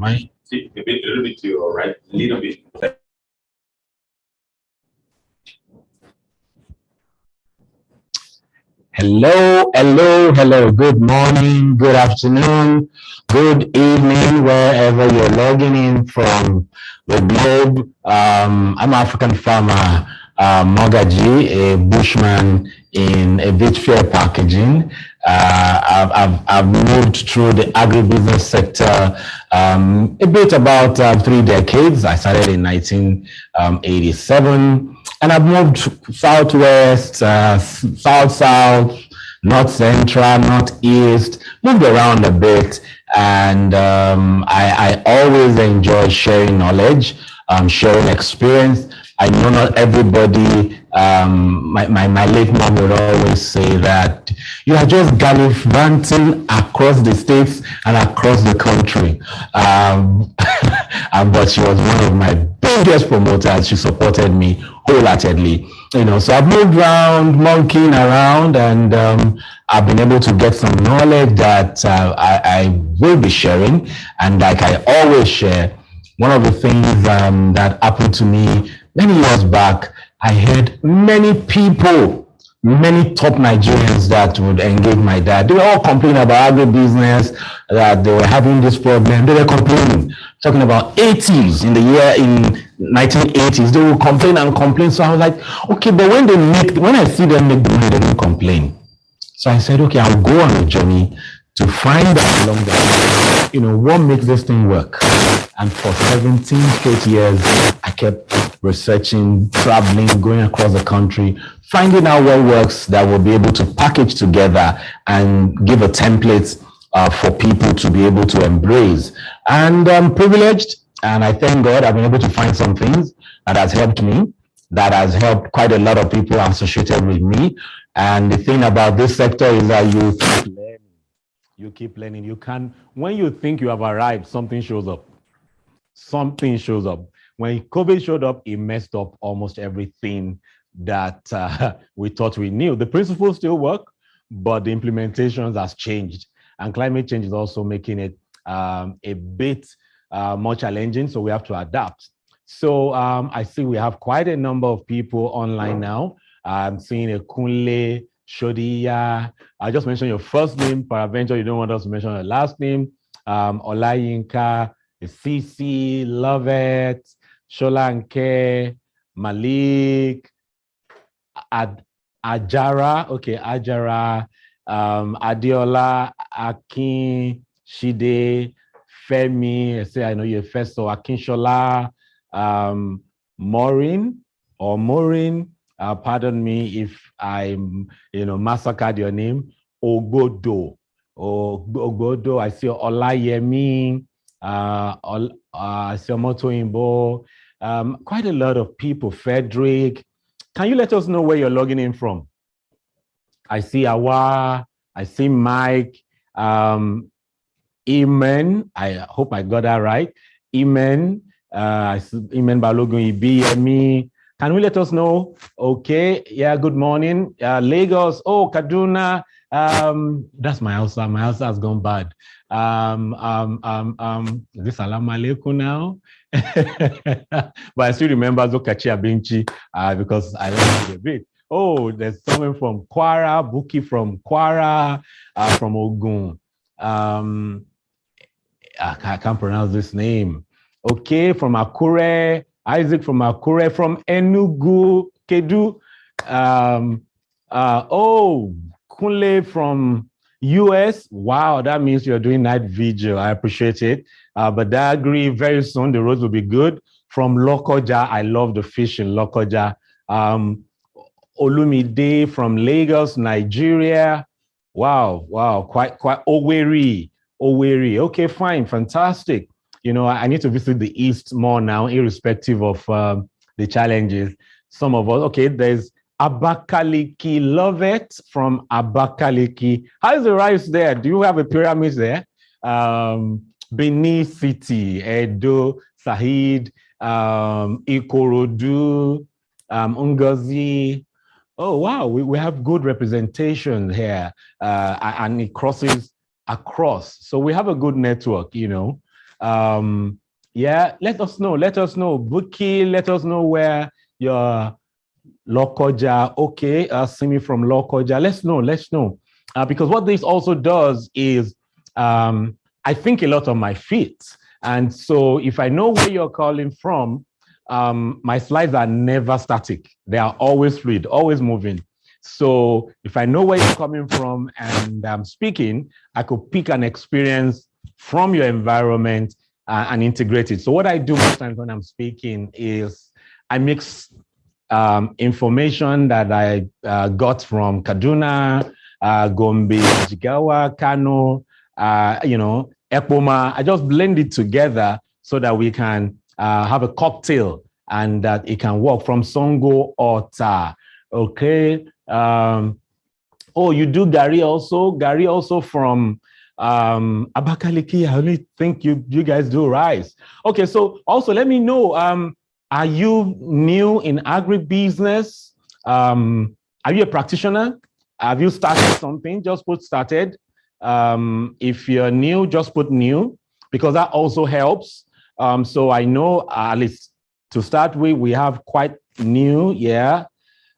I? See, a little bit to your right, a little bit. Hello, hello, hello. Good morning, good afternoon, good evening, wherever you're logging in from the globe. I'm African farmer Mogaji, a bushman in a bit fair packaging. I've moved through the agribusiness sector a bit about 3 decades. I started in 1987, and I've moved southwest, south, north central, northeast, moved around a bit, and I always enjoy sharing knowledge, sharing experience. I know not everybody, my late mom would always say that you are just gallivanting across the states and across the country. But she was one of my biggest promoters. She supported me wholeheartedly. So I've moved around, monkeying around, and I've been able to get some knowledge that I will be sharing. And like I always share, one of the things that happened to me many years back, I heard many people, many top Nigerians that would engage my dad. They were all complaining about agribusiness, that they were having this problem. They were complaining, talking about 80s, in 1980s, they would complain and complain. So I was like, okay, but when I see them make the money, they don't complain. So I said, okay, I'll go on a journey to find out along the way, what makes this thing work. And for 17 straight years, I kept researching, traveling, going across the country, finding out what works that will be able to package together and give a template for people to be able to embrace. And I'm privileged, and I thank God I've been able to find some things that has helped me, that has helped quite a lot of people associated with me. And the thing about this sector is that you keep learning. You can, when you think you have arrived, something shows up. Something shows up. When COVID showed up, it messed up almost everything that we thought we knew. The principles still work, but the implementations has changed. And climate change is also making it a bit more challenging, so we have to adapt. So I see we have quite a number of people online now. I'm seeing a Kunle, Shodiya. I just mentioned your first name. Paraventure, you don't want us to mention your last name. Olayinka, CC, Love It, Sholanke, Malik, Ajara, okay, Ajara, Adiola, Akin, Shide, Femi, I know you're first, so Akinshola, Maureen, pardon me if I'm, massacred your name, Ogodo, I see Olayemi, I see Motoimbo, quite a lot of people, Frederick. Can you let us know where you're logging in from? I see Awa, I see Mike, Imen, I hope I got that right. Imen, I see Imen Balogun Ibiyemi. Can we let us know? Okay, yeah, good morning. Lagos, Kaduna, that's my house. My house has gone bad. Is this Salam Alaikum now? But I still remember Zokachi Abinchi because I learned it a bit. Oh, there's someone from Kwara, Buki from Kwara, from Ogun. I can't pronounce this name. Okay, from Akure, Isaac from Akure, from Enugu, Kedu. Kunle from US. Wow, that means you're doing night vigil. I appreciate it. But I agree, very soon the roads will be good. From Lokoja, I love the fish in Lokoja. Olumide from Lagos, Nigeria. Wow, quite Owerri. Okay, fine, fantastic. I need to visit the East more now, irrespective of the challenges. Some of us, okay, there's Abakaliki, love it from Abakaliki. How is the rice there? Do you have a pyramid there? Benin City, Edo, Sahid, Ikorodu, Ngozi. Oh, wow, we have good representation here, and it crosses across. So we have a good network, Yeah, let us know. Let us know. Buki, let us know where your Lokoja. Okay, see me from Lokoja. Let's know. Let's know. Because what this also does is I think a lot on my feet. And so if I know where you're calling from, my slides are never static. They are always fluid, always moving. So if I know where you're coming from and I'm speaking, I could pick an experience from your environment and integrate it. So what I do most times when I'm speaking is I mix information that I got from Kaduna, Gombe, Jigawa, Kano, Epoma. I just blend it together so that we can have a cocktail and that it can work from Songo or Ta. Okay. Oh, you do Gary also? Gary also from Abakaliki. I only think you guys do rice. Okay, so also let me know, are you new in agribusiness? Are you a practitioner? Have you started something? Just put started. If you're new, just put new, because that also helps. So I know, at least to start with, we have quite new, yeah.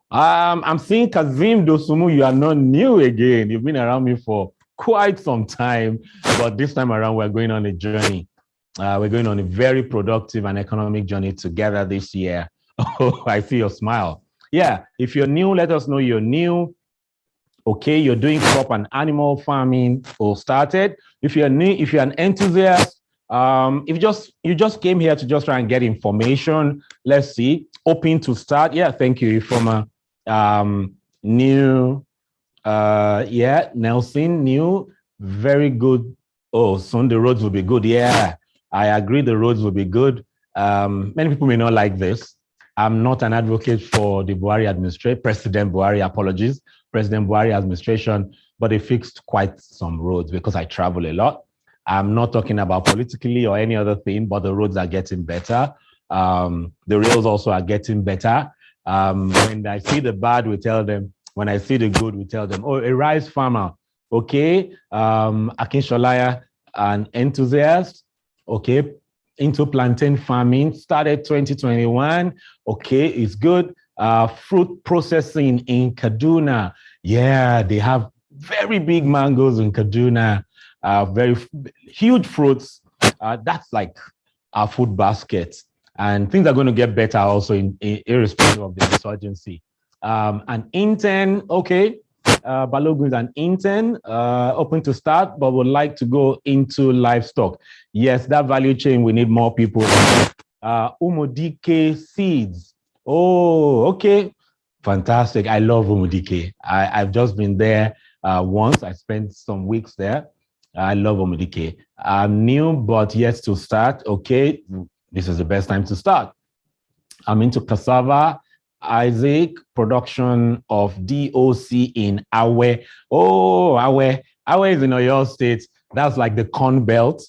I'm seeing Kazim Dosumu, you are not new again. You've been around me for quite some time, but this time around, we're going on a journey. We're going on a very productive and economic journey together this year. Oh, I see your smile. Yeah, if you're new, let us know you're new. Okay, you're doing crop and animal farming or started. If you're new, if you're an enthusiast, if you just came here to just try and get information, let's see, open to start. Yeah, thank you. From a new, yeah, Nelson, new, very good. Oh, soon the roads will be good. Yeah, I agree, the roads will be good. Many people may not like this. I'm not an advocate for the Buhari administration, President Buhari, apologies, President Buhari administration, but they fixed quite some roads because I travel a lot. I'm not talking about politically or any other thing, but the roads are getting better. The rails also are getting better. When I see the bad, we tell them. When I see the good, we tell them, oh, a rice farmer, okay, Akin Sholaya, an enthusiast, okay, into plantain farming, started 2021, okay, it's good. Fruit processing in Kaduna, yeah, they have very big mangoes in Kaduna, very huge fruits. That's like our food basket. And things are going to get better also irrespective of the insurgency. An intern, okay, Balogun is an intern, open to start, but would like to go into livestock. Yes, that value chain, we need more people. Umodike seeds. Oh, okay. Fantastic. I love Umodike. I've just been there once. I spent some weeks there. I love Umodike. I'm new, but yet to start. Okay, this is the best time to start. I'm into cassava, Isaac, production of DOC in Awe. Oh, Awe. Awe is in Oyo State. That's like the corn belt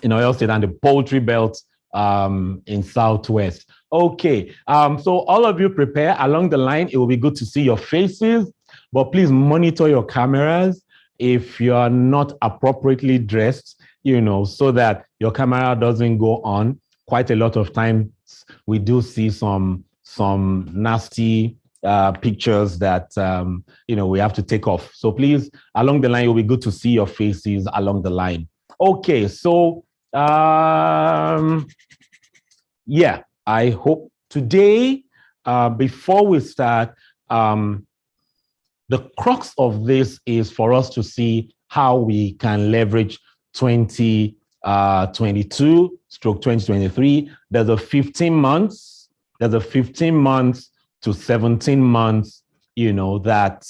in Oyo State and the poultry belt in Southwest. Okay, so all of you prepare along the line. It will be good to see your faces, but please monitor your cameras if you're not appropriately dressed, so that your camera doesn't go on. Quite a lot of times we do see some nasty pictures that we have to take off. So please, along the line, it will be good to see your faces along the line. Okay, so yeah, I hope today, before we start, the crux of this is for us to see how we can leverage 2022 stroke 2023. There's a 15 months to 17 months, that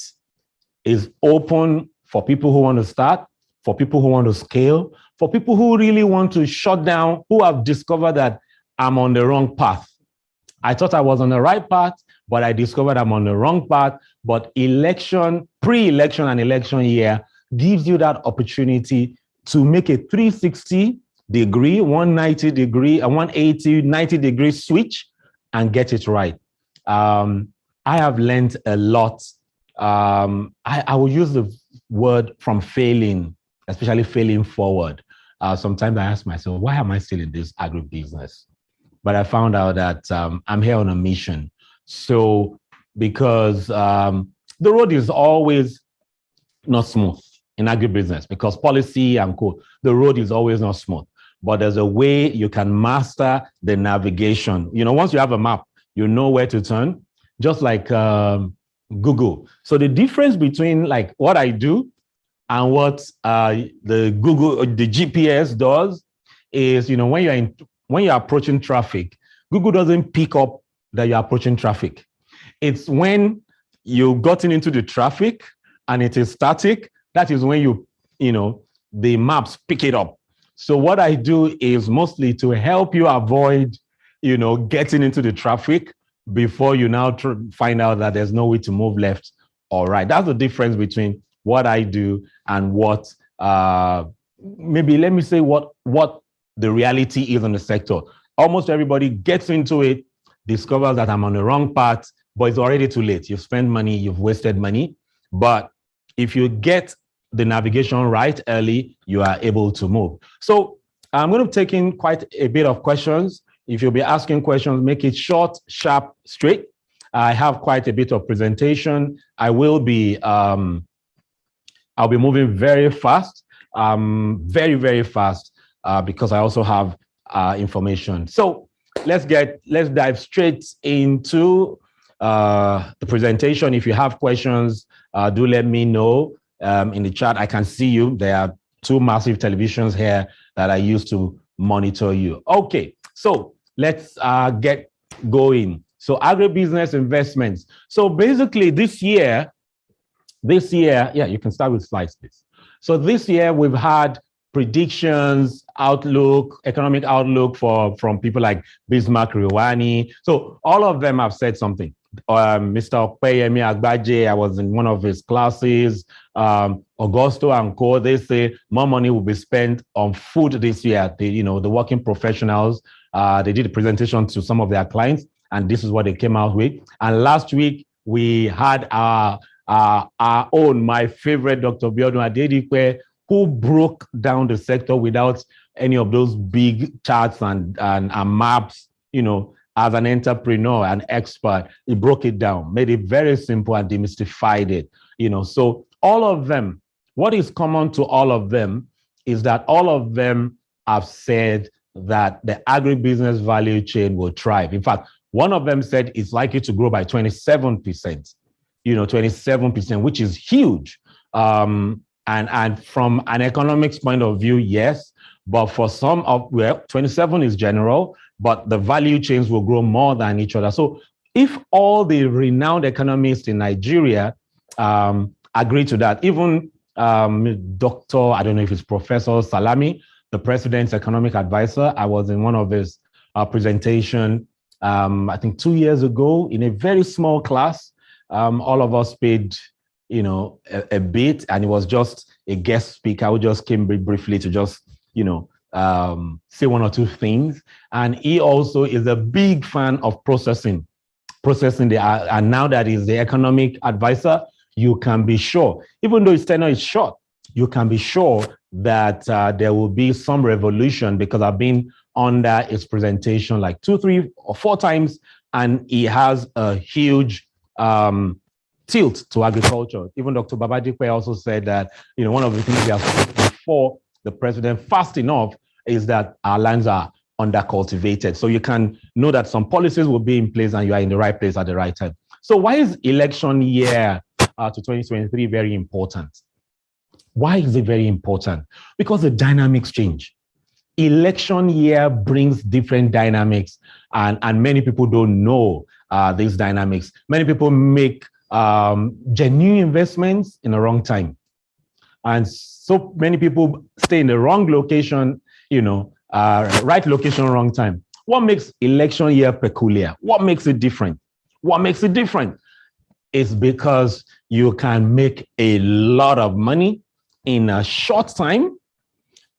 is open for people who want to start, for people who want to scale, for people who really want to shut down, who have discovered that I'm on the wrong path. I thought I was on the right path, but I discovered I'm on the wrong path. But pre-election and election year gives you that opportunity to make a 360 degree, 190 degree, a 180, 90 degree switch and get it right. I have learned a lot. I will use the word from failing, especially failing forward. sometimes I ask myself, why am I still in this agribusiness? But I found out that I'm here on a mission. So because the road is always not smooth in agribusiness, because policy and code, the road is always not smooth. But there's a way you can master the navigation. Once you have a map, you know where to turn, just like Google. So the difference between like what I do and what the GPS does is, when you're approaching traffic, Google doesn't pick up that you're approaching traffic. It's when you've gotten into the traffic and it is static, that is when the maps pick it up. So what I do is mostly to help you avoid, getting into the traffic before you now find out that there's no way to move left or right. That's the difference between what I do and what, maybe let me say what the reality is in the sector. Almost everybody gets into it, discovers that I'm on the wrong path, but it's already too late. You've spent money, you've wasted money. But if you get the navigation right early, you are able to move. So I'm going to take in quite a bit of questions. If you'll be asking questions, make it short, sharp, straight. I have quite a bit of presentation. I'll be moving very fast, very, very fast, because I also have information. So let's dive straight into the presentation. If you have questions, do let me know in the chat. I can see you. There are two massive televisions here that I use to monitor you. Okay, so let's get going. So agribusiness investments. So basically this year, yeah, you can start with slides, please. So this year we've had predictions, outlook, economic outlook from people like Bismarck Riwani. So all of them have said something. Mr. Opeyemi Agbaje, I was in one of his classes. Augusto and Co, they say more money will be spent on food this year. The working professionals, they did a presentation to some of their clients, and this is what they came out with. And last week we had our own, my favorite, Dr. Biodun Adedipe, who broke down the sector without any of those big charts and maps, as an entrepreneur, an expert. He broke it down, made it very simple and demystified it, So all of them, what is common to all of them is that all of them have said that the agribusiness value chain will thrive. In fact, one of them said it's likely to grow by 27%, 27%, which is huge. And from an economics point of view, yes, but for some 27 is general, but the value chains will grow more than each other. So if all the renowned economists in Nigeria agree to that, even Dr., I don't know if it's Professor Salami, the president's economic advisor, I was in one of his presentation, I think 2 years ago in a very small class. All of us paid, a bit, and it was just a guest speaker who just came briefly to just, say one or two things. And he also is a big fan of processing and now that he's the economic advisor, you can be sure, even though his tenure is short, you can be sure that there will be some revolution, because I've been under his presentation like 2, 3, or 4 times, and he has a huge tilt to agriculture. Even Dr. Babadipe also said that, one of the things he has put before the president fast enough is that our lands are undercultivated. So you can know that some policies will be in place and you are in the right place at the right time. So why is election year to 2023 very important? Why is it very important? Because the dynamics change. Election year brings different dynamics, and many people don't know these dynamics. Many people make genuine investments in the wrong time. And so many people stay in the wrong location, right location, wrong time. What makes election year peculiar? What makes it different? What makes it different? It's because you can make a lot of money in a short time,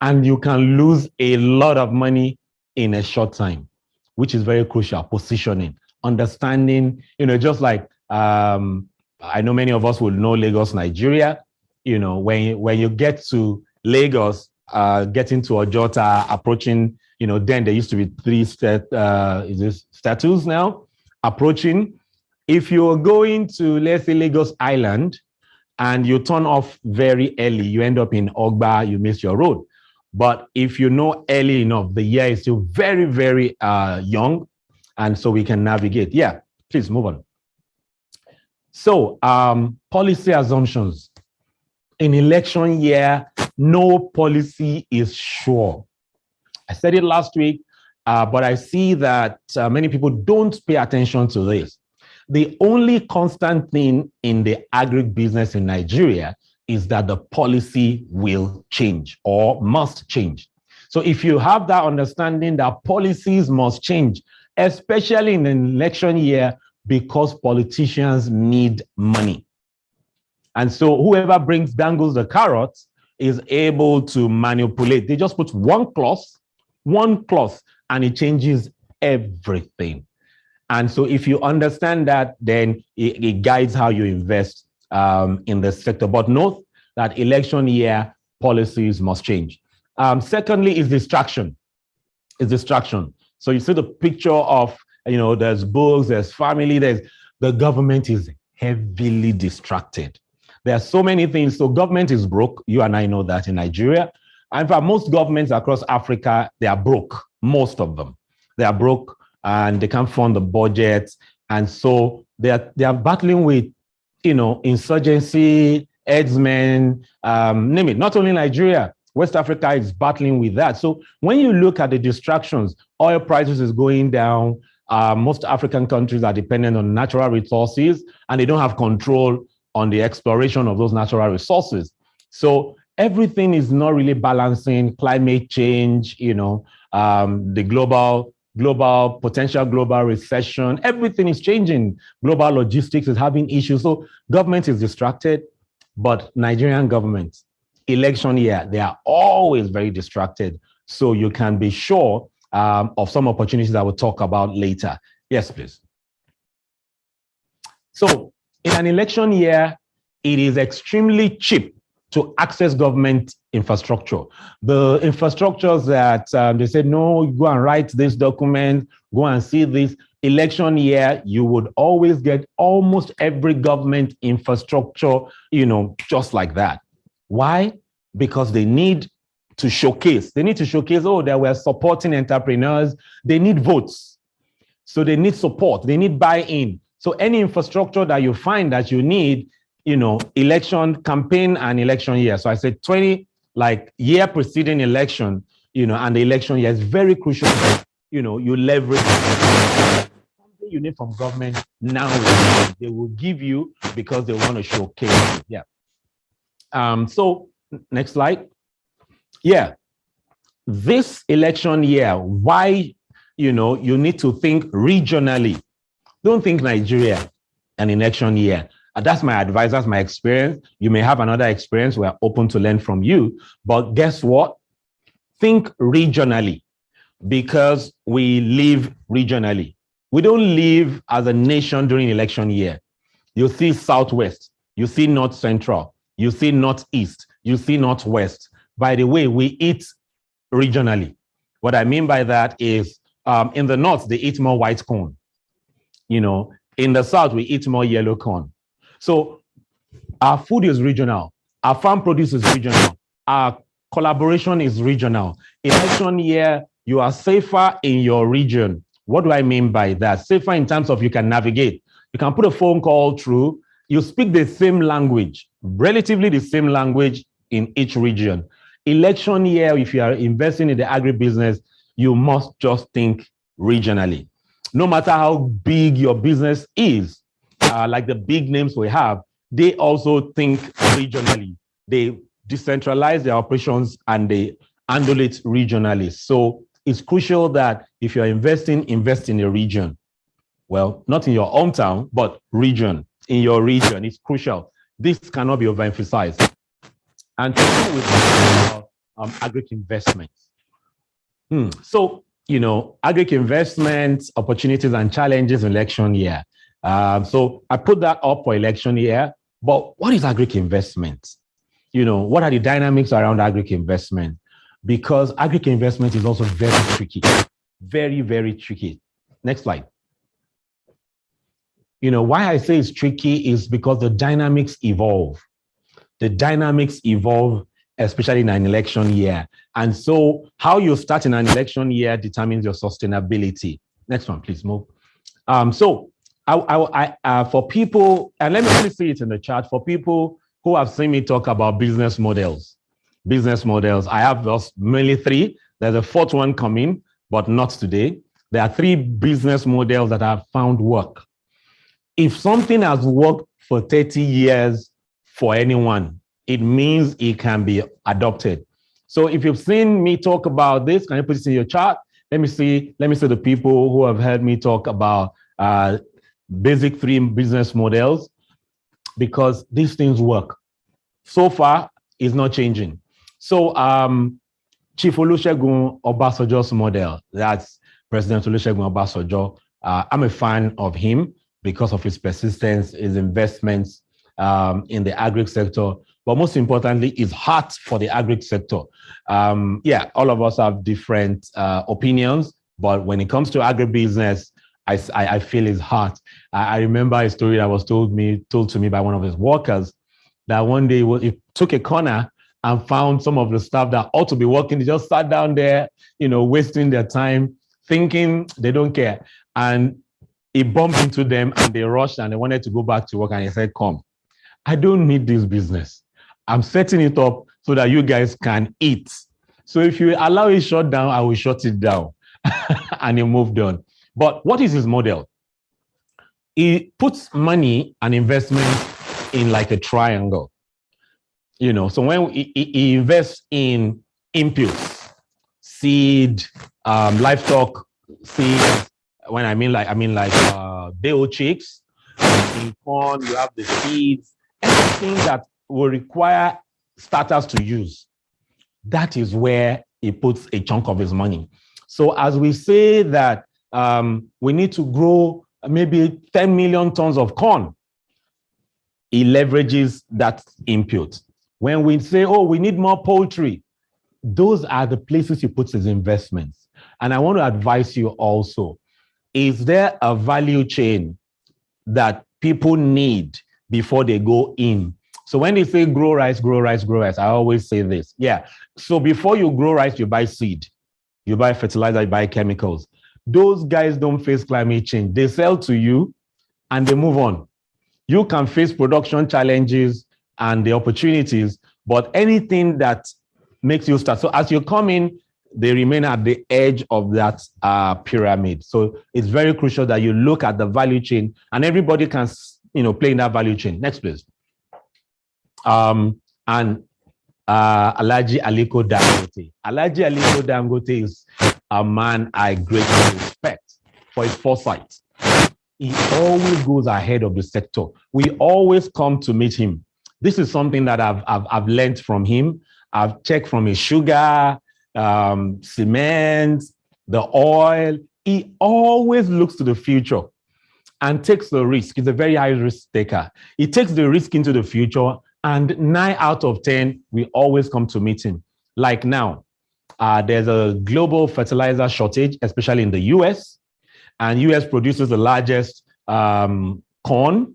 and you can lose a lot of money in a short time, which is very crucial. Positioning, understanding, just like I know many of us will know Lagos, Nigeria. When you get to Lagos, getting to Ojota, approaching, then there used to be three statues now, approaching. If you're going to, let's say, Lagos Island, and you turn off very early, you end up in Ogba, you miss your road. But if you know early enough, the year is still very, very young, and so we can navigate. Yeah, please move on. So policy assumptions. In election year, no policy is sure. I said it last week, but I see that many people don't pay attention to this. The only constant thing in the agribusiness in Nigeria is that the policy will change or must change. So if you have that understanding that policies must change, especially in an election year, because politicians need money. And so whoever dangles the carrots is able to manipulate. They just put one clause, and it changes everything. And so if you understand that, then it guides how you invest in the sector. But note that election year policies must change. Secondly is distraction. So you see the picture of, there's books, there's family, the government is heavily distracted. There are so many things. So government is broke. You and I know that in Nigeria. And for most governments across Africa, they are broke. Most of them. They are broke and they can't fund the budget. And so they are battling with, insurgency, herdsmen, name it. Not only Nigeria, West Africa is battling with that. So when you look at the distractions, oil prices is going down. Most African countries are dependent on natural resources and they don't have control on the exploration of those natural resources. So everything is not really balancing. Climate change, the potential global recession, everything is changing. Global logistics is having issues. So government is distracted, but Nigerian government, election year, they are always very distracted. So you can be sure of some opportunities I will talk about later. Yes, please. So in an election year, it is extremely cheap to access government infrastructure. The infrastructures that they said, no, go and write this document, go and see this. Election year, you would always get almost every government infrastructure, just like that. Why? Because they need to showcase. Oh, they were supporting entrepreneurs. They need votes. So they need support. They need buy-in. So any infrastructure that you find that you need, election campaign and election year. So I said 20, year preceding election, and the election year is very crucial that, you leverage something you need from government now. They will give you because they want to showcase it. Yeah. So next slide. Yeah. This election year, why, you need to think regionally. Don't think Nigeria, an election year. That's my advice. That's my experience. You may have another experience. We're open to learn from you. But guess what? Think regionally because we live regionally. We don't live as a nation during election year. You see Southwest. You see North Central. You see Northeast. You see Northwest. By the way, we eat regionally. What I mean by that is in the North, they eat more white corn. In the South, we eat more yellow corn. So our food is regional. Our farm produce is regional. Our collaboration is regional. Election year, you are safer in your region. What do I mean by that? Safer in terms of you can navigate. You can put a phone call through. You speak the same language, relatively the same language in each region. Election year, if you are investing in the agribusiness, you must just think regionally. No matter how big your business is, like the big names we have, they also think regionally. They decentralize their operations and they handle it regionally. So it's crucial that if you're investing, invest in a region. Well, not in your hometown, but region. In your region, it's crucial. This cannot be overemphasized. And with agric investments. So, agric investments, opportunities and challenges in election year. So I put that up for election year, but what is agric investment? What are the dynamics around agric investment? because agri investment is also very tricky, very, very tricky. Next slide. Why I say it's tricky is because the dynamics evolve. The dynamics evolve, especially in an election year. And so how you start in an election year determines your sustainability. Next one, please move. So for people, and let me see it in the chart, for people who have seen me talk about business models, I have just mainly three. There's a fourth one coming, but not today. There are three business models that I've found work. If something has worked for 30 years for anyone, it means it can be adopted. So if you've seen me talk about this, can you put this in your chart? Let me see the people who have heard me talk about basic three business models, because these things work. So far, it's not changing. So Chief Olusegun Obasanjo's model, that's President Olusegun Obasanjo. I'm a fan of him because of his persistence, his investments in the agri sector, but most importantly, his heart for the agri sector. All of us have different opinions, but when it comes to agribusiness, I feel his heart. I remember a story that was told to me by one of his workers, that one day he took a corner and found some of the staff that ought to be working. They just sat down there, wasting their time, thinking they don't care. And he bumped into them and they rushed and they wanted to go back to work. And he said, come, I don't need this business. I'm setting it up so that you guys can eat. So if you allow it shut down, I will shut it down. And he moved on. But what is his model? He puts money and investment in like a triangle. So when he invests in inputs, seed, livestock, seeds. When I mean like day-old chicks. In corn, you have the seeds, anything that will require starters to use. That is where he puts a chunk of his money. So as we say that we need to grow maybe 10 million tons of corn, he leverages that input. When we say, oh, we need more poultry, those are the places he puts his investments. And I want to advise you also, is there a value chain that people need before they go in? So when they say grow rice, I always say this. Yeah. So before you grow rice, you buy seed, you buy fertilizer, you buy chemicals. Those guys don't face climate change. They sell to you and they move on. You can face production challenges and the opportunities, but anything that makes you start. So as you come in, they remain at the edge of that pyramid. So it's very crucial that you look at the value chain, and everybody can, play in that value chain. Next, please. Alhaji Aliko Dangote. Alhaji Aliko Dangote is a man I greatly respect for his foresight. He always goes ahead of the sector. We always come to meet him. This is something that I've learned from him. I've checked from his sugar, cement, the oil. He always looks to the future and takes the risk. He's a very high risk taker. He takes the risk into the future, and 9 out of 10, we always come to meet him. Like now, there's a global fertilizer shortage, especially in the US, and US produces the largest corn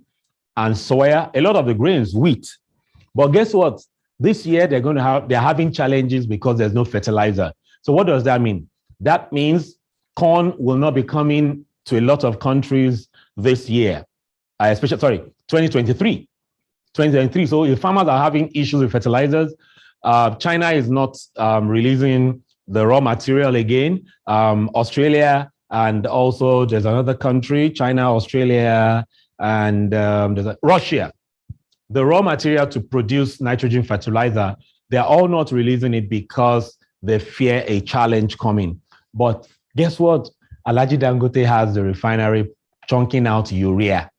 and soya, a lot of the grains, wheat. But guess what? This year, they're having challenges because there's no fertilizer. So what does that mean? That means corn will not be coming to a lot of countries this year, especially, 2023. So if farmers are having issues with fertilizers, China is not releasing the raw material again. Australia, and also there's another country, China, Australia, and there's Russia. The raw material to produce nitrogen fertilizer, they're all not releasing it because they fear a challenge coming. But guess what? Alhaji Dangote has the refinery chunking out urea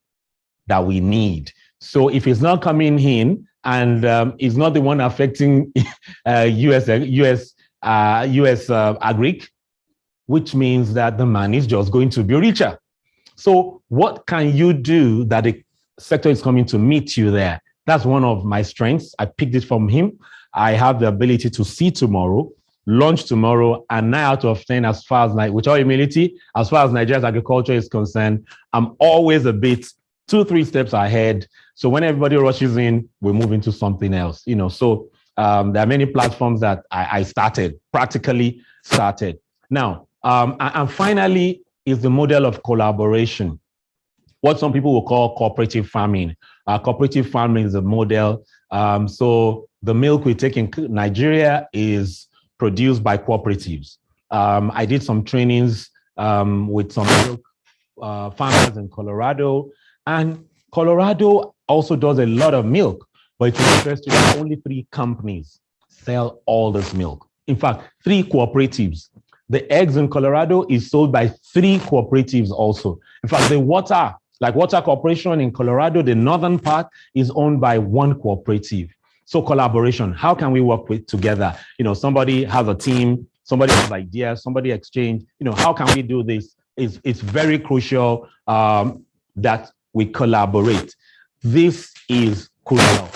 that we need. So if it's not coming in and it's not the one affecting US agric, which means that the man is just going to be richer. So what can you do that the sector is coming to meet you there? That's one of my strengths. I picked it from him. I have the ability to see tomorrow. launch tomorrow, and 9 out of 10, as far as, with all humility, as far as Nigeria's agriculture is concerned, I'm always a bit 2-3 steps ahead. So when everybody rushes in, we move into something else, So there are many platforms that I practically started. Now, and finally is the model of collaboration, what some people will call cooperative farming. Cooperative farming is a model. So the milk we take in Nigeria is produced by cooperatives. I did some trainings with some milk farmers in Colorado, and Colorado also does a lot of milk, but it's interesting that only 3 companies sell all this milk. In fact, 3 cooperatives. The eggs in Colorado is sold by 3 cooperatives also. In fact, the water Corporation in Colorado, the northern part, is owned by 1 cooperative. So collaboration, how can we work together? Somebody has a team, somebody has ideas, somebody exchange, how can we do this? It's very crucial that we collaborate. This is crucial.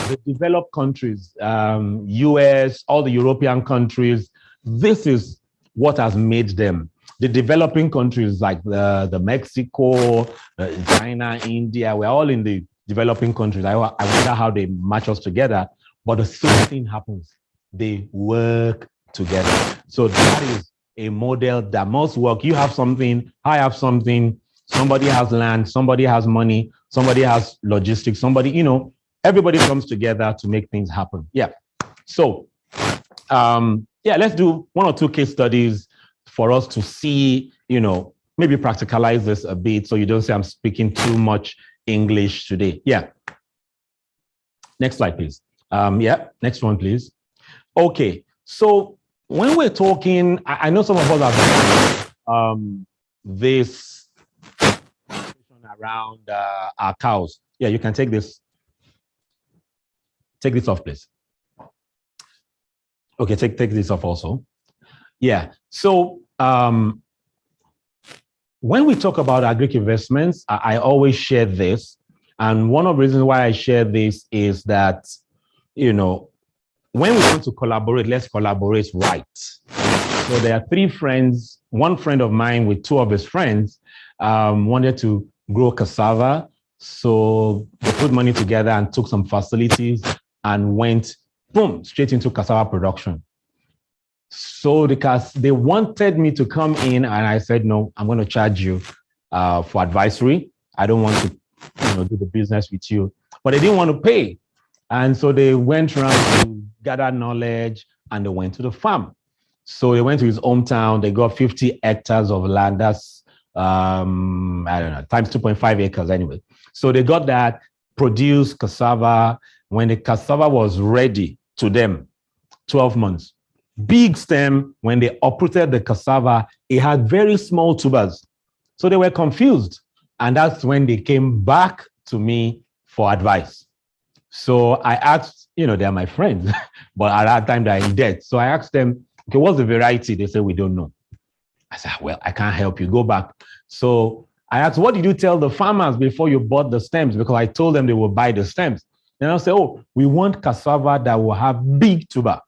The developed countries, US, all the European countries, this is what has made them. The developing countries like the Mexico, China, India, we're all in the developing countries. I wonder how they match us together, but the same thing happens. They work together. So that is a model that must work. You have something, I have something, somebody has land, somebody has money, somebody has logistics, somebody, everybody comes together to make things happen. Yeah. So, let's do 1 or 2 case studies for us to see, maybe practicalize this a bit so you don't say I'm speaking too much English today. Yeah. Next slide, please. Next one, please. Okay. So when we're talking, I know some of us have this around our cows. Yeah, you can take this. Take this off, please. Okay, take this off also. Yeah. So when we talk about Agricbusiness, I always share this. And one of the reasons why I share this is that, when we want to collaborate, let's collaborate right. So there are 3 friends, 1 friend of mine with 2 of his friends wanted to grow cassava. So they put money together and took some facilities and went, boom, straight into cassava production. So because they wanted me to come in, and I said, no, I'm going to charge you for advisory. I don't want to do the business with you. But they didn't want to pay. And so they went around to gather knowledge, and they went to the farm. So they went to his hometown. They got 50 hectares of land. That's, I don't know, times 2.5 acres anyway. So they got that, produced cassava. When the cassava was ready to them, 12 months. Big stem, when they uprooted the cassava, it had very small tubers. So they were confused. And that's when they came back to me for advice. So I asked, they're my friends, but at that time they're in debt. So I asked them, okay, what's the variety? They said, we don't know. I said, well, I can't help you. Go back. So I asked, what did you tell the farmers before you bought the stems? Because I told them they will buy the stems. And I said, oh, we want cassava that will have big tuber.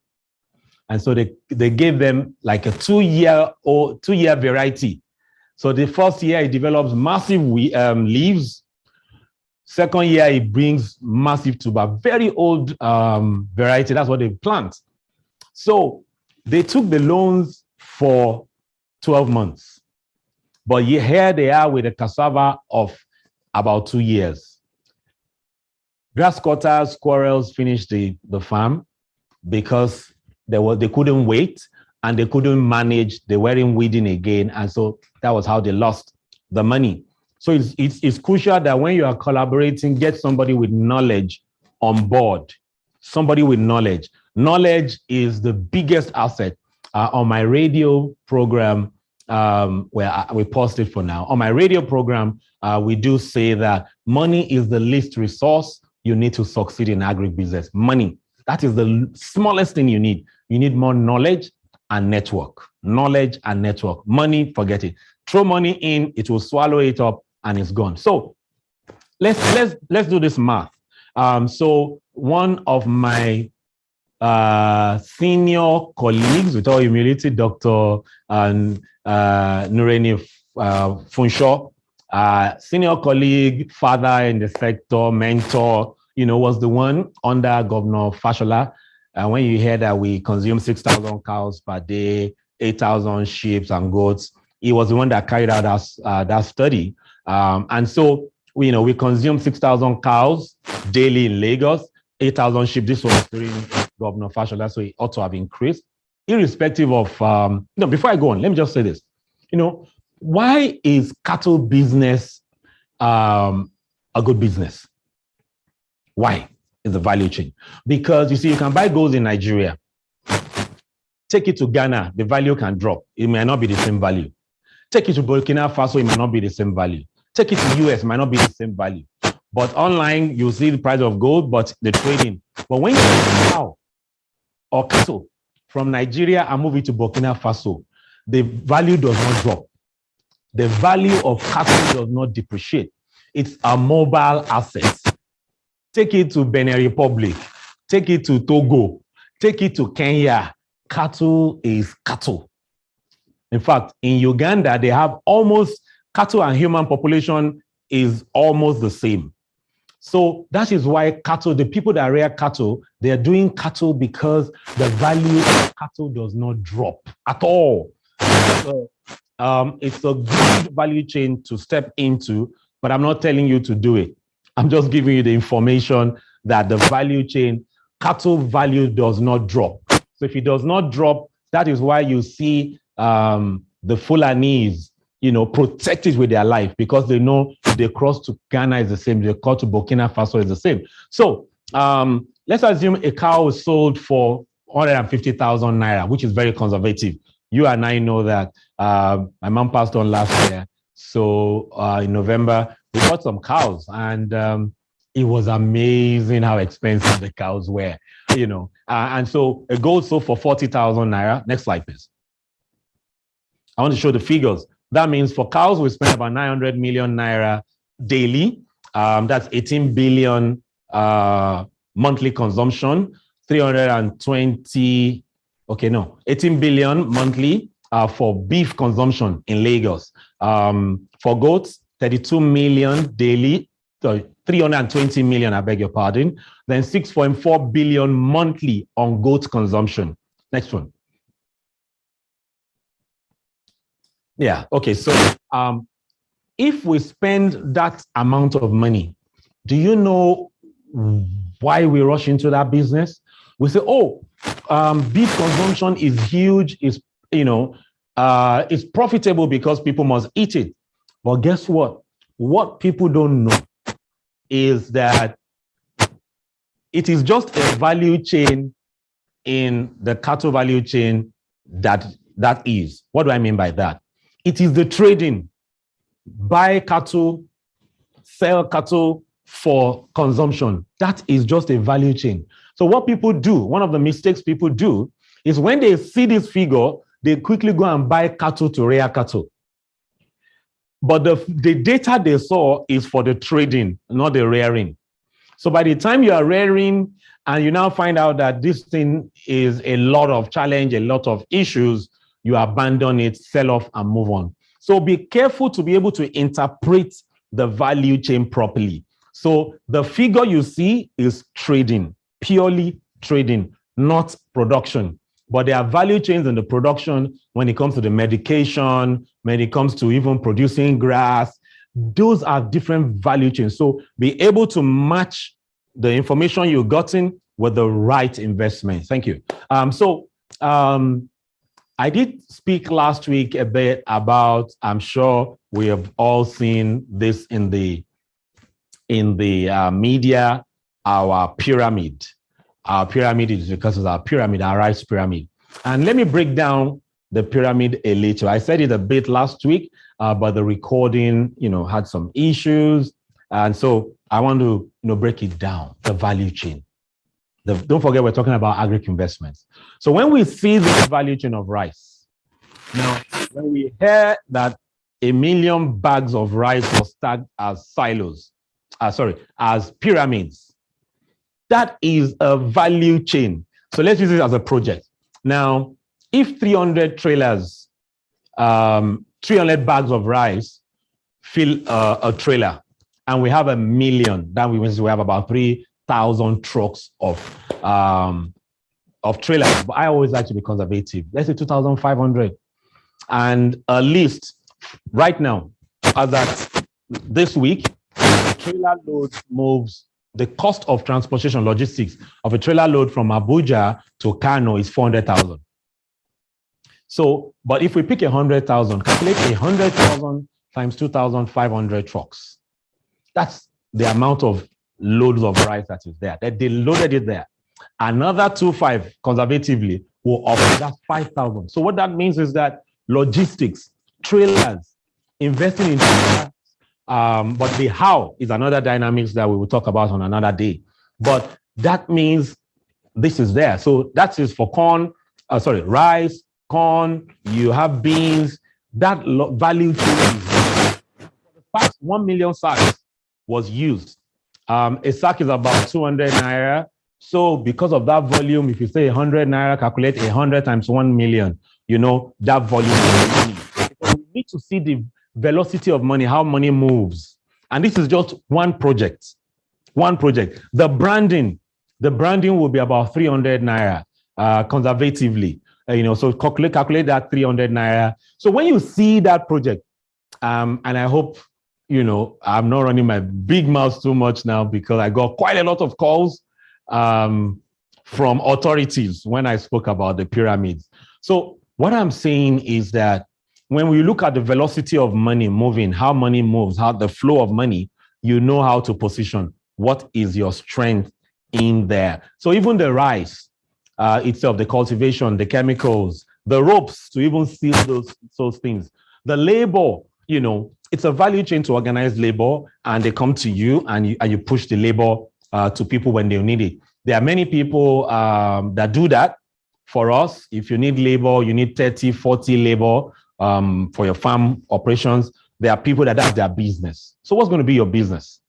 And so they gave them like a 2-year variety. So the first year it develops massive leaves. Second year it brings massive tuber, very old variety. That's what they plant. So they took the loans for 12 months. But here they are with a cassava of about 2 years. Grass cutters, squirrels finished the farm because they couldn't wait and they couldn't manage. They weren't weeding again. And so that was how they lost the money. So it's crucial that when you are collaborating, get somebody with knowledge on board, somebody with knowledge. Knowledge is the biggest asset. On my radio program, where we paused it for now. On my radio program, we do say that money is the least resource you need to succeed in agribusiness. Money, that is the smallest thing you need. You need more knowledge and network. Knowledge and network. Money, forget it. Throw money in, it will swallow it up and it's gone. So let's do this math. So one of my senior colleagues, with all humility, Dr. Nureni Funshaw, senior colleague, father in the sector, mentor, was the one under Governor Fashola. When you hear that we consume 6,000 cows per day, 8,000 sheep and goats, he was the one that carried out that study. And so, we consume 6,000 cows daily in Lagos, 8,000 sheep. This was during Governor Fashola, so it ought to have increased, irrespective of, before I go on, let me just say this. Why is cattle business a good business? Why is the value chain? Because you see, you can buy goats in Nigeria, take it to Ghana, the value can drop. It may not be the same value. Take it to Burkina Faso, it may not be the same value. Take it to US, it might not be the same value. But online, you see the price of gold, but the trading. But when you buy cow or cattle from Nigeria and move it to Burkina Faso, the value does not drop. The value of cattle does not depreciate. It's a mobile asset. Take it to Benin Republic, take it to Togo, take it to Kenya. Cattle is cattle. In fact, in Uganda, they have almost cattle and human population is almost the same. So that is why cattle, the people that rear cattle, they are doing cattle because the value of cattle does not drop at all. So, it's a good value chain to step into, but I'm not telling you to do it. I'm just giving you the information that the value chain, cattle value does not drop. So if it does not drop, that is why you see the Fulanese, protect it with their life, because they know if they cross to Ghana is the same, they cross to Burkina Faso is the same. So let's assume a cow is sold for 150,000 naira, which is very conservative. You and I know that my mom passed on last year. So in November, we bought some cows, and it was amazing how expensive the cows were, and so a goat sold for 40,000 naira. Next slide, please. I want to show the figures. That means for cows, we spend about 900 million naira daily. That's 18 billion monthly consumption, 18 billion monthly for beef consumption in Lagos. For goats, 32 million daily, 320 million, I beg your pardon. Then 6.4 billion monthly on goat consumption. Next one. Yeah, okay, so if we spend that amount of money, do you know why we rush into that business? We say, beef consumption is huge, it's profitable because people must eat it. But guess what? What people don't know is that it is just a value chain in the cattle value chain that is. What do I mean by that? It is the trading. Buy cattle, sell cattle for consumption. That is just a value chain. So what people do, one of the mistakes people do, is when they see this figure, they quickly go and buy cattle to rear cattle. But the data they saw is for the trading, not the rearing. So by the time you are rearing and you now find out that this thing is a lot of challenge, a lot of issues, you abandon it, sell off, and move on. So be careful to be able to interpret the value chain properly. So the figure you see is trading, purely trading, not production. But there are value chains in the production when it comes to the medication, when it comes to even producing grass. Those are different value chains. So be able to match the information you've gotten with the right investment. Thank you. I did speak last week a bit about, I'm sure we have all seen this in the media, our pyramid. Our pyramid is because of our pyramid, our rice pyramid. And let me break down the pyramid a little. I said it a bit last week, but the recording, had some issues. And so I want to, break it down, the value chain. Don't forget, we're talking about Agricbusiness. So when we see the value chain of rice, now, when we hear that 1 million bags of rice was tagged as silos, as pyramids, that is a value chain. So let's use it as a project. Now, if 300 trailers, 300 bags of rice fill a trailer, and we have 1 million, that means we have about 3,000 trucks of trailers. But I always like to be conservative. Let's say 2,500. And at least right now, as that this week, the trailer load moves, the cost of transportation logistics of a trailer load from Abuja to Kano is 400,000. So, but if we pick 100,000, calculate 100,000 times 2,500 trucks. That's the amount of loads of rice that is there. That they loaded it there. Another 2.5 conservatively will offer, that's 5,000. So what that means is that logistics, trailers, investing in trailers, but the how is another dynamics that we will talk about on another day. But that means this is there. So that is for corn, rice, corn, you have beans, that value chain is there. The first 1 million sacks was used. A sack is about 200 naira. So because of that volume, if you say 100 naira, calculate 100 times 1 million, you know, that volume is money. So we need to see the velocity of money, how money moves. And this is just one project. One project. The branding will be about 300 naira, conservatively. So calculate that 300 naira. So when you see that project, and I hope, I'm not running my big mouth too much now because I got quite a lot of calls from authorities when I spoke about the pyramids. So what I'm saying is that when we look at the velocity of money moving, how money moves, how the flow of money, you know how to position what is your strength in there. So even the rice itself, the cultivation, the chemicals, the ropes to even seal those things, the labor, it's a value chain to organize labor, and they come to you and you push the labor to people when they need it. There are many people that do that for us. If you need labor, you need 30, 40 labor for your farm operations. There are people that's their business. So what's going to be your business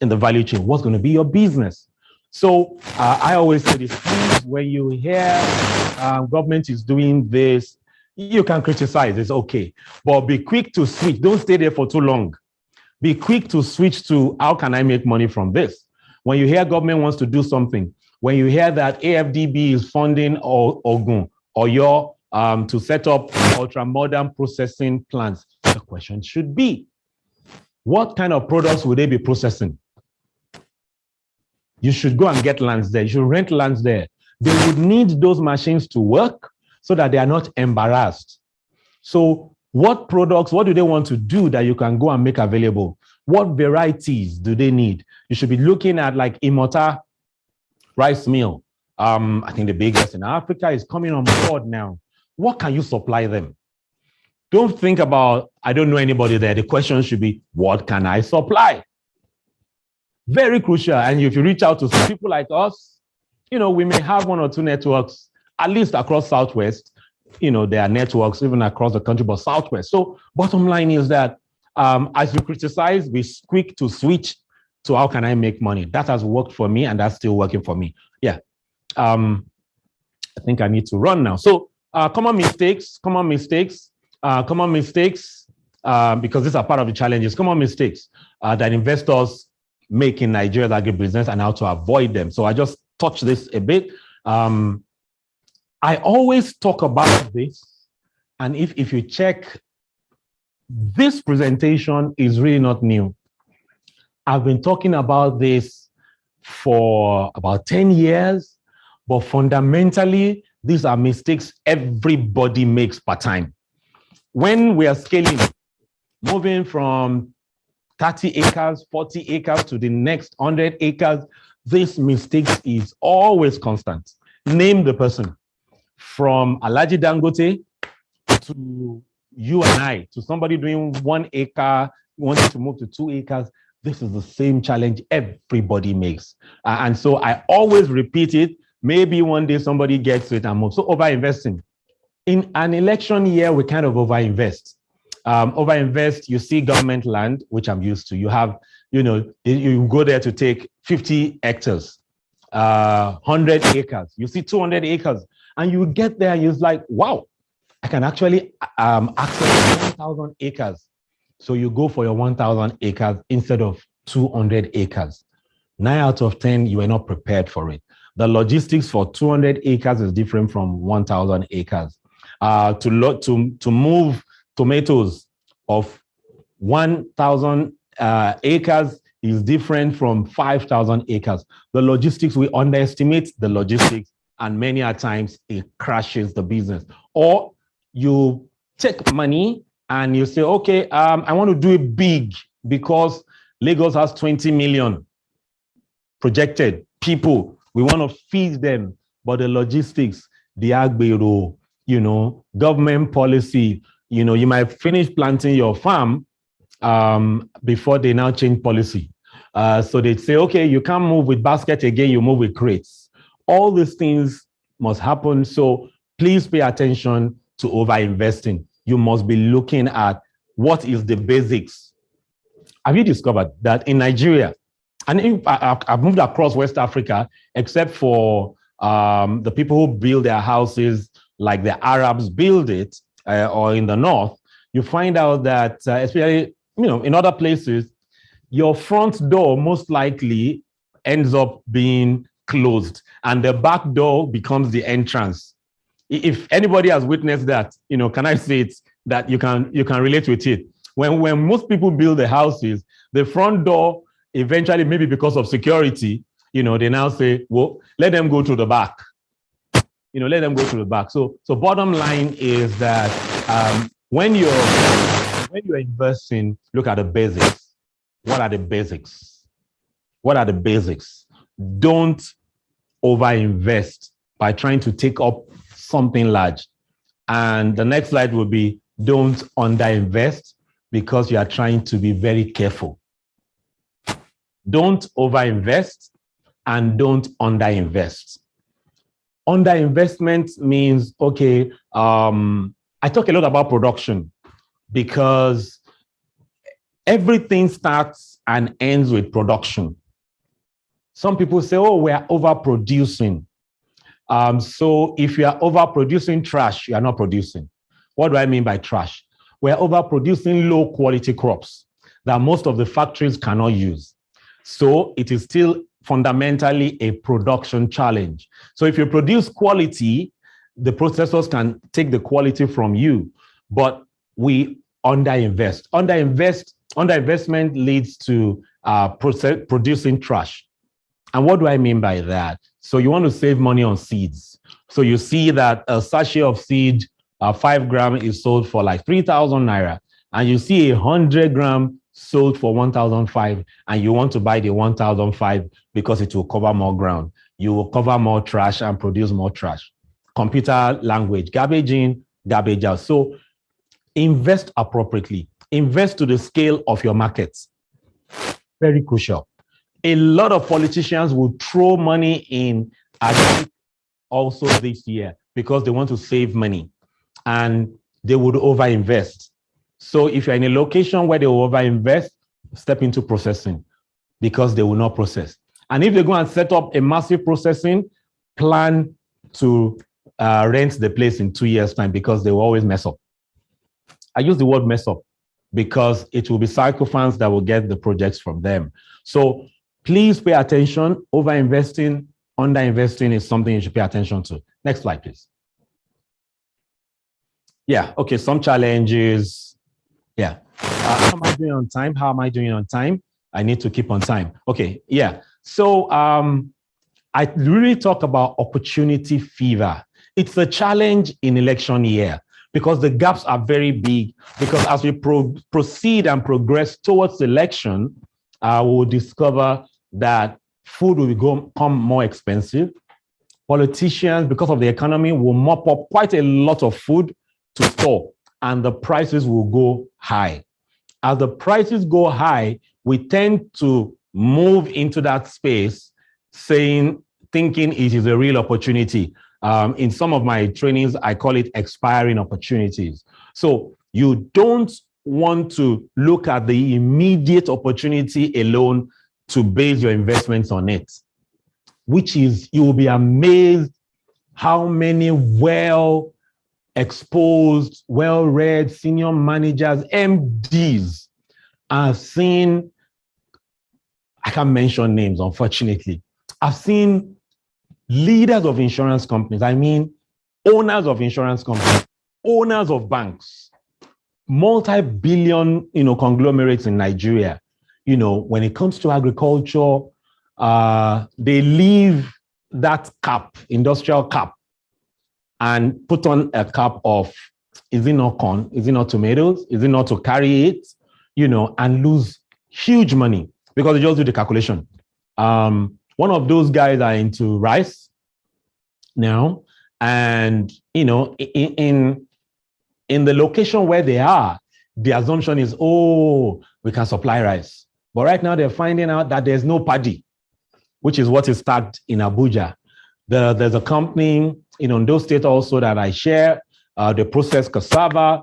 in the value chain? What's going to be your business? So I always say this, please, when you hear government is doing this, you can criticize, it's okay. But be quick to switch. Don't stay there for too long. Be quick to switch to how can I make money from this? When you hear government wants to do something, when you hear that AFDB is funding Ogun or to set up ultra-modern processing plants, the question should be, what kind of products would they be processing? You should go and get lands there. You should rent lands there. They would need those machines to work so that they are not embarrassed. So what products, what do they want to do that you can go and make available? What varieties do they need? You should be looking at like Imota rice mill. I think the biggest in Africa is coming on board now. What can you supply them? Don't think about, I don't know anybody there. The question should be, what can I supply? Very crucial. And if you reach out to some people like us, we may have 1 or 2 networks, at least across Southwest. There are networks even across the country, but Southwest. So bottom line is that as you criticize, be quick to switch to how can I make money. That has worked for me, and that's still working for me. Yeah. I think I need to run now. So common mistakes, because these are part of the challenges, common mistakes that investors make in Nigeria's agribusiness and how to avoid them. So I just touched this a bit. I always talk about this, and if you check, this presentation is really not new. I've been talking about this for about 10 years, but fundamentally, these are mistakes everybody makes per time. When we are scaling, moving from 30 acres, 40 acres to the next 100 acres, this mistake is always constant. Name the person. From Alhaji Dangote to you and I, to somebody doing 1 acre, wanting to move to 2 acres, this is the same challenge everybody makes. And so I always repeat it. Maybe one day somebody gets it and moves. So over-investing. In an election year, we kind of over-invest. Over-invest, you see government land, which I'm used to. You have, you go there to take 50 hectares 100 acres. You see 200 acres, and you get there and you're like, wow, I can actually access 1,000 acres. So you go for your 1,000 acres instead of 200 acres. 9 out of 10, you are not prepared for it. The logistics for 200 acres is different from 1,000 acres. To move tomatoes of 1,000 acres is different from 5,000 acres. The logistics, we underestimate the logistics, and many a times it crashes the business. Or you take money and you say, okay, I want to do it big because Lagos has 20 million projected people. We want to feed them, but the logistics, the agbero, government policy, you might finish planting your farm before they now change policy. So they say, okay, you can't move with basket again, you move with crates. All these things must happen. So please pay attention to over-investing. You must be looking at what is the basics. Have you discovered that in Nigeria, and I've moved across West Africa, except for the people who build their houses like the Arabs build it, or in the north, you find out that, especially in other places, your front door most likely ends up being closed, and the back door becomes the entrance. If anybody has witnessed that, can I say it that you can relate with it? When most people build the houses, the front door eventually, maybe because of security, they now say, well, let them go to the back. Let them go to the back. So bottom line is that when you're investing, look at the basics. What are the basics? What are the basics? Don't over-invest by trying to take up something large. And the next slide will be, don't under-invest because you are trying to be very careful. Don't over-invest and don't under-invest. Under-investment means, okay, I talk a lot about production because everything starts and ends with production. Some people say, oh, we're overproducing. So if you are overproducing trash, you are not producing. What do I mean by trash? We're overproducing low quality crops that most of the factories cannot use. So it is still fundamentally a production challenge. So if you produce quality, the processors can take the quality from you, but we underinvest. Underinvestment leads to producing trash. And what do I mean by that? So you want to save money on seeds. So you see that a sachet of seed, 5 grams is sold for like 3,000 naira, and you see 100 grams sold for 1,005, and you want to buy the 1,005 because it will cover more ground. You will cover more trash and produce more trash. Computer language, garbage in, garbage out. So invest appropriately. Invest to the scale of your markets. Very crucial. A lot of politicians will throw money in agriculture also this year because they want to save money, and they would overinvest. So if you're in a location where they will overinvest, step into processing because they will not process. And if they go and set up a massive processing, plan to rent the place in 2 years' time because they will always mess up. I use the word mess up because it will be sycophants that will get the projects from them. So please pay attention. Overinvesting, underinvesting is something you should pay attention to. Next slide, please. Yeah, okay, some challenges. Yeah. How am I doing on time? How am I doing on time? I need to keep on time. Okay, yeah. So I really talk about opportunity fever. It's a challenge in election year because the gaps are very big. Because as we proceed and progress towards election, we will discover that food will become more expensive. Politicians, because of the economy, will mop up quite a lot of food to store, and the prices will go high. As the prices go high, we tend to move into that space thinking it is a real opportunity. In some of my trainings, I call it expiring opportunities. So you don't want to look at the immediate opportunity alone to base your investments on it. which is, you will be amazed how many well-exposed, well-read senior managers, MDs, are seeing, I can't mention names, unfortunately. I've seen leaders of insurance companies, I mean, owners of insurance companies, owners of banks, multi-billion, conglomerates in Nigeria. When it comes to agriculture, they leave that cap, industrial cap, and put on a cap of, is it not corn? Is it not tomatoes? Is it not to carry it? And lose huge money because they just do the calculation. One of those guys are into rice now, and in the location where they are, the assumption is, oh, we can supply rice. But right now they're finding out that there's no paddy, which is what is tagged in Abuja. There's a company in Ondo State also that I share, they process cassava,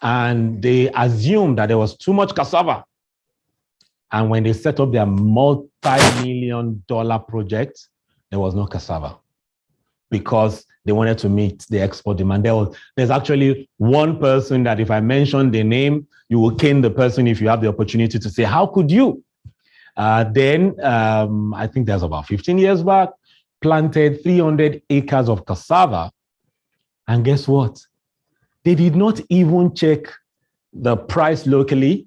and they assumed that there was too much cassava. And when they set up their multi-million-dollar project, there was no cassava because they wanted to meet the export demand. There's actually one person that if I mention the name, you will cane the person if you have the opportunity to say, how could you? Then I think there's about 15 years back, planted 300 acres of cassava. And guess what? They did not even check the price locally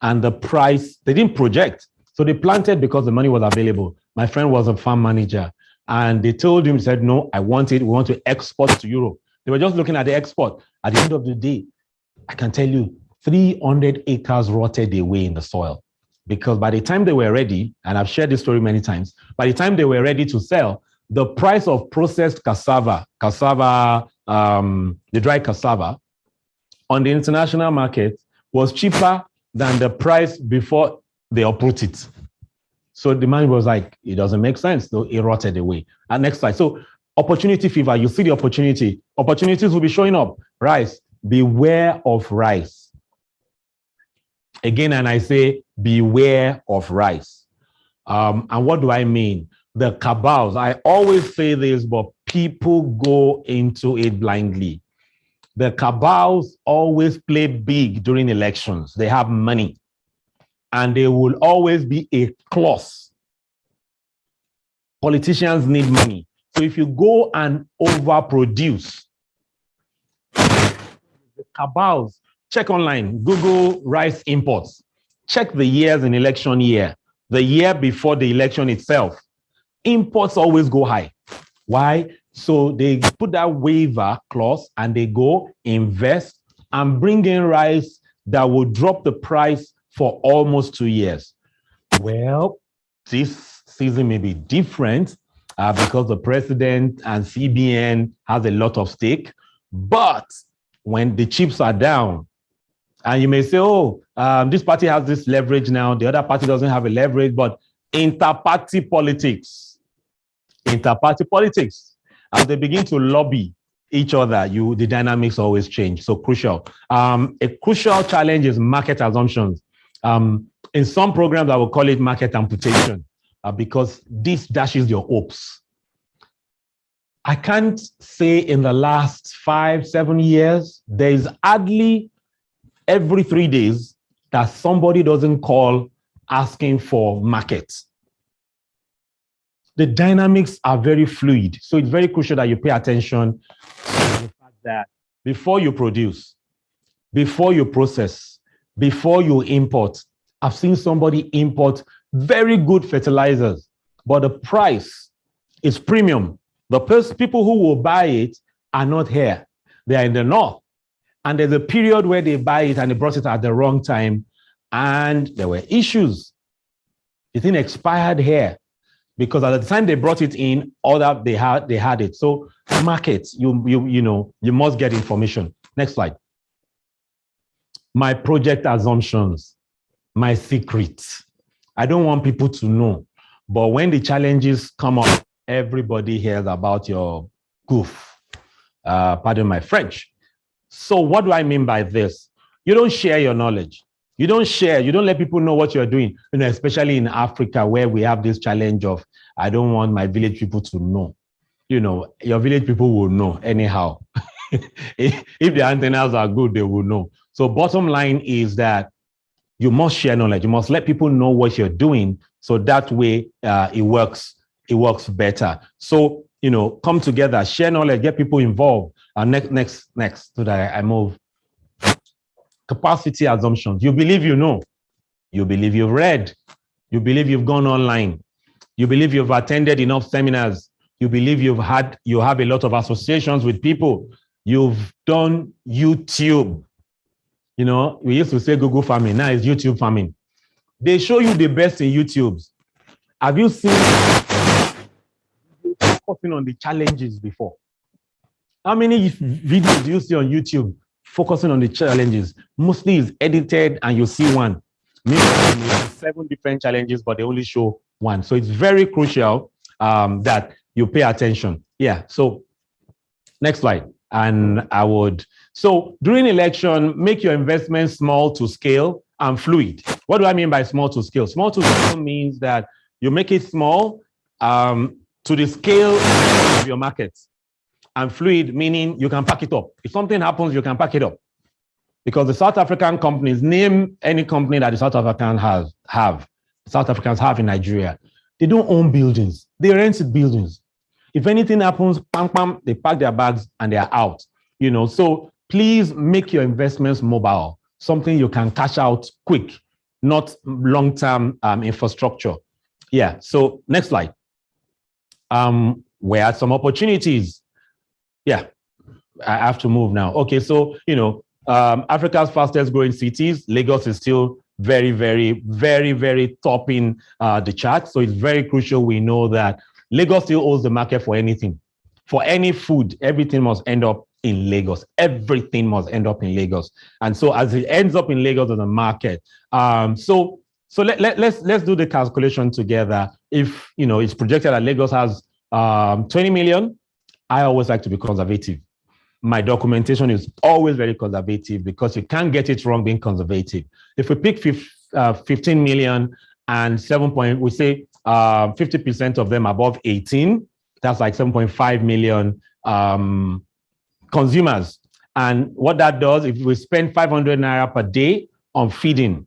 and the price, they didn't project. So they planted because the money was available. My friend was a farm manager and they told him, he said, no, I want it. We want to export to Europe. They were just looking at the export. At the end of the day, I can tell you 300 acres rotted away in the soil because by the time they were ready, and I've shared this story many times, by the time they were ready to sell, the price of processed cassava, the dry cassava on the international market was cheaper than the price before they uproot it. So demand was like, it doesn't make sense. So it rotted away. And next slide. So opportunity fever, you see the opportunity. Opportunities will be showing up. Rice, beware of rice. Again, and I say, beware of rice. And what do I mean? The cabals, I always say this, but people go into it blindly. The cabals always play big during elections. They have money. And there will always be a clause. Politicians need money. So if you go and overproduce, the cabals, check online, Google rice imports. Check the years in election year, the year before the election itself. Imports always go high. Why? So they put that waiver clause and they go invest and bring in rice that will drop the price for almost 2 years. Well, this season may be different because the president and CBN has a lot of stake. But when the chips are down, and you may say, oh, this party has this leverage now, the other party doesn't have a leverage, but inter-party politics, as they begin to lobby each other, the dynamics always change. So crucial. A crucial challenge is market assumptions. In some programs, I will call it market amputation because this dashes your hopes. I can't say in the last 5-7 years, there is hardly every 3 days that somebody doesn't call asking for markets. The dynamics are very fluid. So it's very crucial that you pay attention to the fact that before you produce, before you process, before you import, I've seen somebody import very good fertilizers, but the price is premium. The people who will buy it are not here. They are in the north. And there's a period where they buy it and they brought it at the wrong time. And there were issues. The thing expired here because at the time they brought it in, they had it. So markets, you must get information. Next slide. My project assumptions, my secrets. I don't want people to know, but when the challenges come up, everybody hears about your goof. Pardon my French. So what do I mean by this? You don't share your knowledge. You don't share, you don't let people know what you're doing, especially in Africa where we have this challenge of, I don't want my village people to know. Your village people will know anyhow. If the antennas are good, they will know. So bottom line is that you must share knowledge. You must let people know what you're doing. So that way it works better. So, come together, share knowledge, get people involved. Next, so that I move. Capacity assumptions. You believe you know. You believe you've read. You believe you've gone online. You believe you've attended enough seminars. You believe you have a lot of associations with people. You've done YouTube. We used to say Google farming. Now it's YouTube farming. They show you the best in YouTube. Have you seen focusing on the challenges before? How many videos do you see on YouTube focusing on the challenges? Mostly is edited and you see one. Maybe 7 different challenges, but they only show one. So it's very crucial that you pay attention. Yeah. So next slide. And so during election, make your investment small to scale and fluid. What do I mean by small to scale? Small to scale means that you make it small to the scale of your market. And fluid, meaning you can pack it up. If something happens, you can pack it up. Because the South African companies, name any company that the South Africans have in Nigeria. They don't own buildings. They rent buildings. If anything happens, they pack their bags and they are out. So please make your investments mobile, something you can cash out quick, not long-term infrastructure. Yeah. So next slide. Where are some opportunities? Yeah, I have to move now. Okay, so, Africa's fastest growing cities, Lagos is still very, very, very, very topping the chart. So it's very crucial we know that Lagos still owns the market for anything. For any food, everything must end up in Lagos. Everything must end up in Lagos. And so as it ends up in Lagos as a market, let's do the calculation together. If, it's projected that Lagos has 20 million, I always like to be conservative. My documentation is always very conservative because you can't get it wrong being conservative. If we pick 15 million and 50% of them above 18, that's like 7.5 million consumers. And what that does, if we spend 500 naira per day on feeding,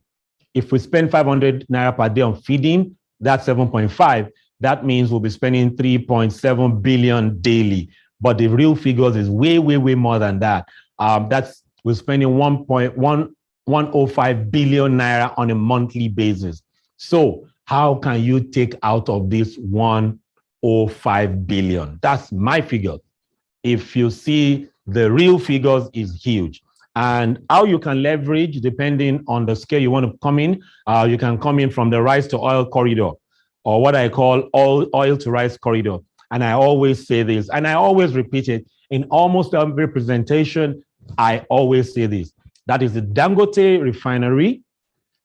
if we spend 500 naira per day on feeding, that's 7.5. That means we'll be spending 3.7 billion daily. But the real figures is way, way, way more than that. We're spending 1.105 billion naira on a monthly basis. So how can you take out of this 105 billion? That's my figure. If you see the real figures is huge. And how you can leverage, depending on the scale you want to come in, you can come in from the rice to oil corridor, or what I call oil to rice corridor. And I always say this, and I always repeat it in almost every presentation. I always say this. That is the Dangote refinery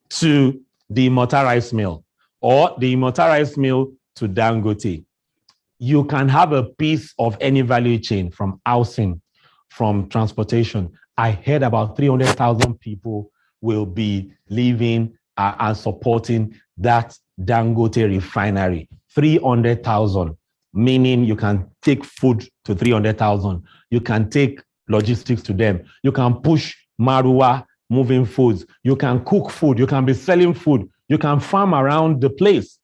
to the Imota rice mill, or the Imota rice mill to Dangote. You can have a piece of any value chain, from housing, from transportation. I heard about 300,000 people will be living and supporting that Dangote refinery. 300,000. Meaning you can take food to 300,000. You can take logistics to them. You can push Marua, moving foods. You can cook food. You can be selling food. You can farm around the place.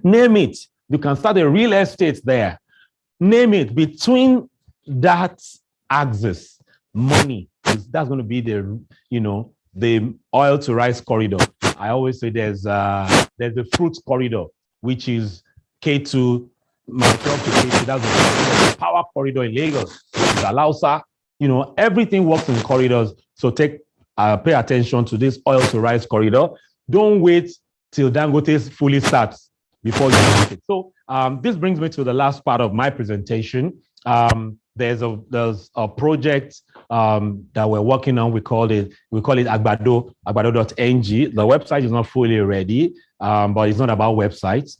Name it. You can start a real estate there. Name it. Between that axis, money, that's going to be the oil to rice corridor. I always say there's the fruit corridor, which is K2, myself to K2. That's the power corridor in Lagos. Alausa, everything works in corridors. So pay attention to this oil to rice corridor. Don't wait till Dangote fully starts before you make it. So this brings me to the last part of my presentation. There's a project that we're working on. We call it agbado.ng. The website is not fully ready, but it's not about websites.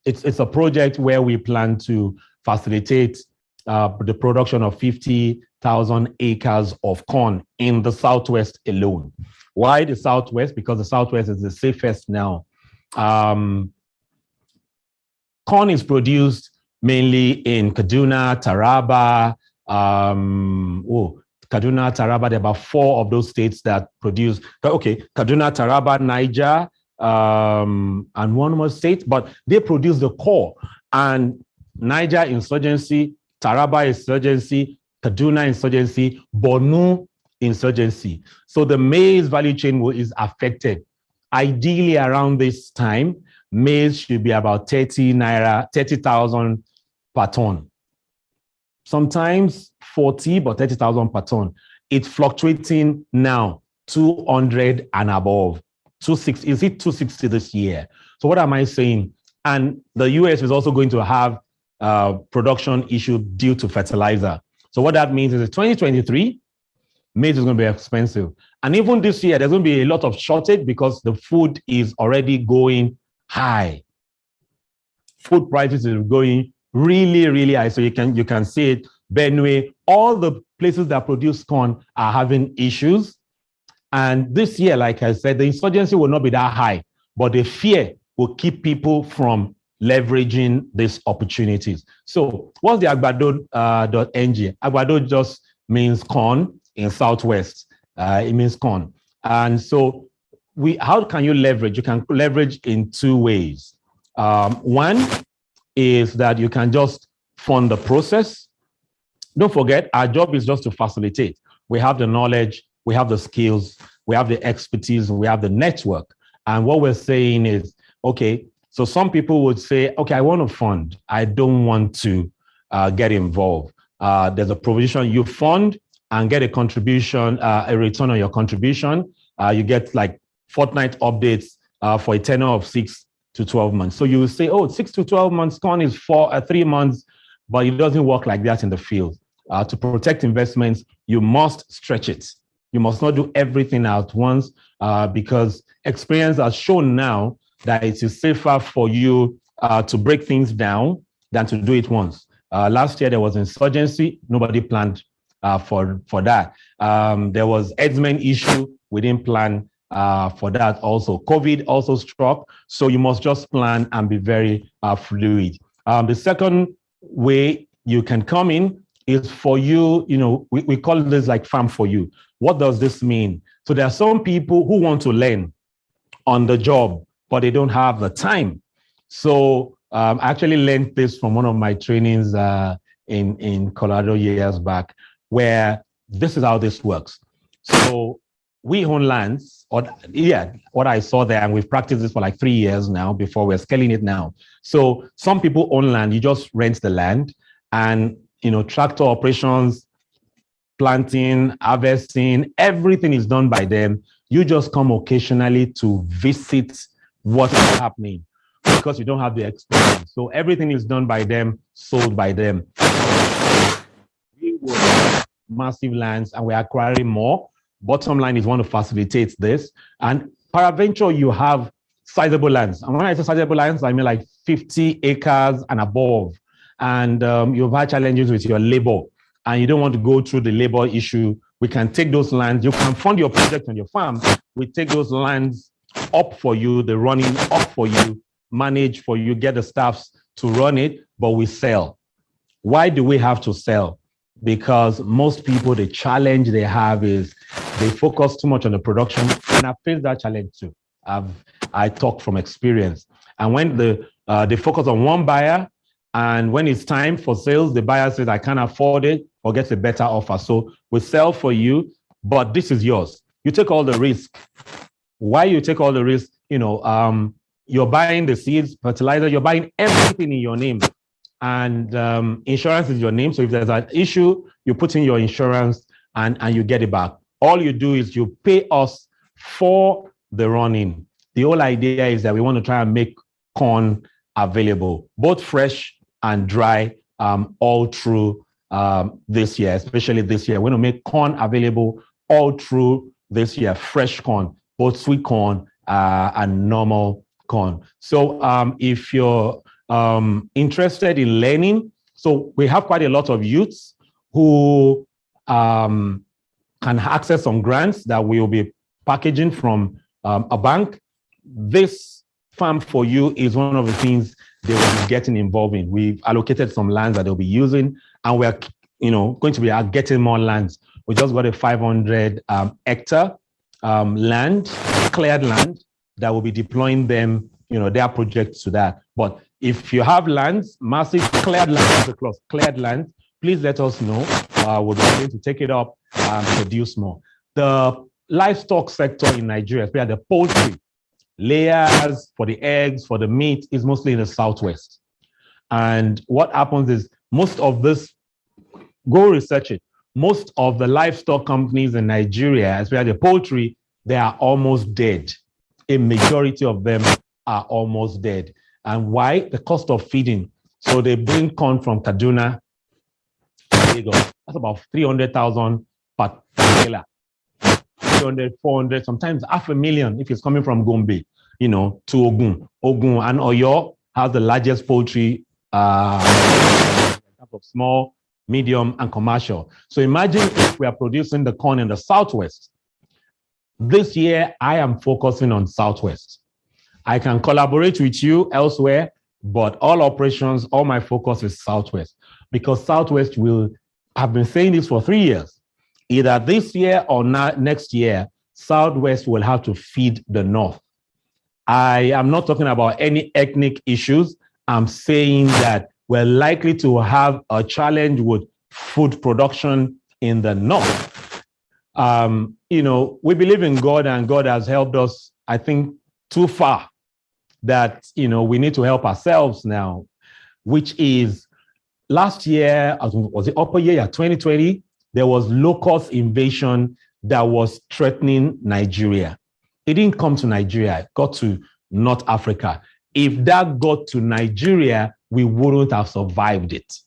It's a project where we plan to facilitate the production of 50,000 acres of corn in the Southwest alone. Why the Southwest? Because the Southwest is the safest now. Corn is produced mainly in Kaduna, Taraba. Kaduna, Taraba, there are about 4 of those states that produce. Okay, Kaduna, Taraba, Niger, and one more state, but they produce the core. And Niger insurgency, Taraba insurgency, Kaduna insurgency, Borno insurgency. So the maize value chain is affected. Ideally, around this time, maize should be about 30,000 per ton. Sometimes 40, but 30,000 per ton. It's fluctuating now, 200 and above. 260, is it 260 this year? So what am I saying? And the US is also going to have production issue due to fertilizer. So what that means is in 2023, maize is going to be expensive. And even this year, there's going to be a lot of shortage because the food is already going high. Food prices are going really, really high. So you can see it. Benue, all the places that produce corn are having issues. And this year, like I said, the insurgency will not be that high, but the fear will keep people from leveraging these opportunities. So what's the Agbado.ng? Agbado just means corn in Southwest. It means corn. And so how can you leverage? You can leverage in 2 ways. One is that you can just fund the process. Don't forget, our job is just to facilitate. We have the knowledge, we have the skills, we have the expertise, we have the network. And what we're saying is, okay, so some people would say, okay, I want to fund. I don't want to get involved. There's a provision, you fund and get a contribution, a return on your contribution. You get like fortnight updates for a tenure of 6 to 12 months. So you will say, oh, 6 to 12 months, corn is 3 months, but it doesn't work like that in the field. To protect investments, you must stretch it. You must not do everything at once because experience has shown now that it is safer for you to break things down than to do it once. Last year, there was insurgency. Nobody planned for that. There was herdsmen issue. We didn't plan for that also. COVID also struck. So you must just plan and be very fluid. The second way you can come in is for you, we call this like farm for you. What does this mean? So there are some people who want to learn on the job, but they don't have the time. So I actually learned this from one of my trainings in Colorado years back, where this is how this works. So we own lands, what I saw there, and we've practiced this for like 3 years now before we're scaling it now. So some people own land, you just rent the land, and tractor operations, planting, harvesting, everything is done by them. You just come occasionally to visit what's happening because you don't have the experience. So everything is done by them, sold by them. We will massive lands and we're acquiring more. Bottom line is want to facilitate this. And peradventure, you have sizable lands. And when I say sizable lands, I mean like 50 acres and above. And you've had challenges with your labor and you don't want to go through the labor issue. We can take those lands. You can fund your project on your farm. We take those lands up for you, the running up for you, manage for you, get the staffs to run it, but we sell. Why do we have to sell? Because most people, the challenge they have is they focus too much on the production, and I face that challenge too. I talk from experience. And when they focus on one buyer, and when it's time for sales, the buyer says, I can't afford it or gets a better offer. So we sell for you, but this is yours. You take all the risk. Why you take all the risk? You're buying the seeds, fertilizer, you're buying everything in your name. And insurance is your name. So if there's an issue, you put in your insurance and you get it back. All you do is you pay us for the running. The whole idea is that we want to try and make corn available, both fresh and dry, all through this year, especially this year. We want to make corn available all through this year, fresh corn, both sweet corn and normal corn. So if you're interested in learning, so we have quite a lot of youths who can access some grants that we will be packaging from a bank, this farm for you is one of the things they will be getting involved in. We've allocated some lands that they'll be using, and we're going to be getting more lands. We just got a 500 hectare land, cleared land, that will be deploying them, their projects to that. But if you have lands, massive cleared land, cleared land, please let us know. We'll be able to take it up and produce more. The livestock sector in Nigeria, especially the poultry, layers for the eggs, for the meat, is mostly in the southwest. And what happens is most of this, go research it, most of the livestock companies in Nigeria, especially the poultry, they are almost dead. A majority of them are almost dead. And why? The cost of feeding. So they bring corn from Kaduna, Lagos. That's about 300,000 per trailer. 300, 400, sometimes $500,000 if it's coming from Gombe, to Ogun. Ogun and Oyo has the largest poultry in terms of small, medium, and commercial. So imagine if we are producing the corn in the southwest. This year, I am focusing on southwest. I can collaborate with you elsewhere, but all operations, all my focus is southwest, because southwest will, I've been saying this for 3 years, either this year or next year, southwest will have to feed the north. I am not talking about any ethnic issues. I'm saying that we're likely to have a challenge with food production in the north. We believe in God, and God has helped us, I think, too far that, we need to help ourselves now, which is last year, was it upper year, 2020, there was locust invasion that was threatening Nigeria. It didn't come to Nigeria, it got to North Africa. If that got to Nigeria, we wouldn't have survived it.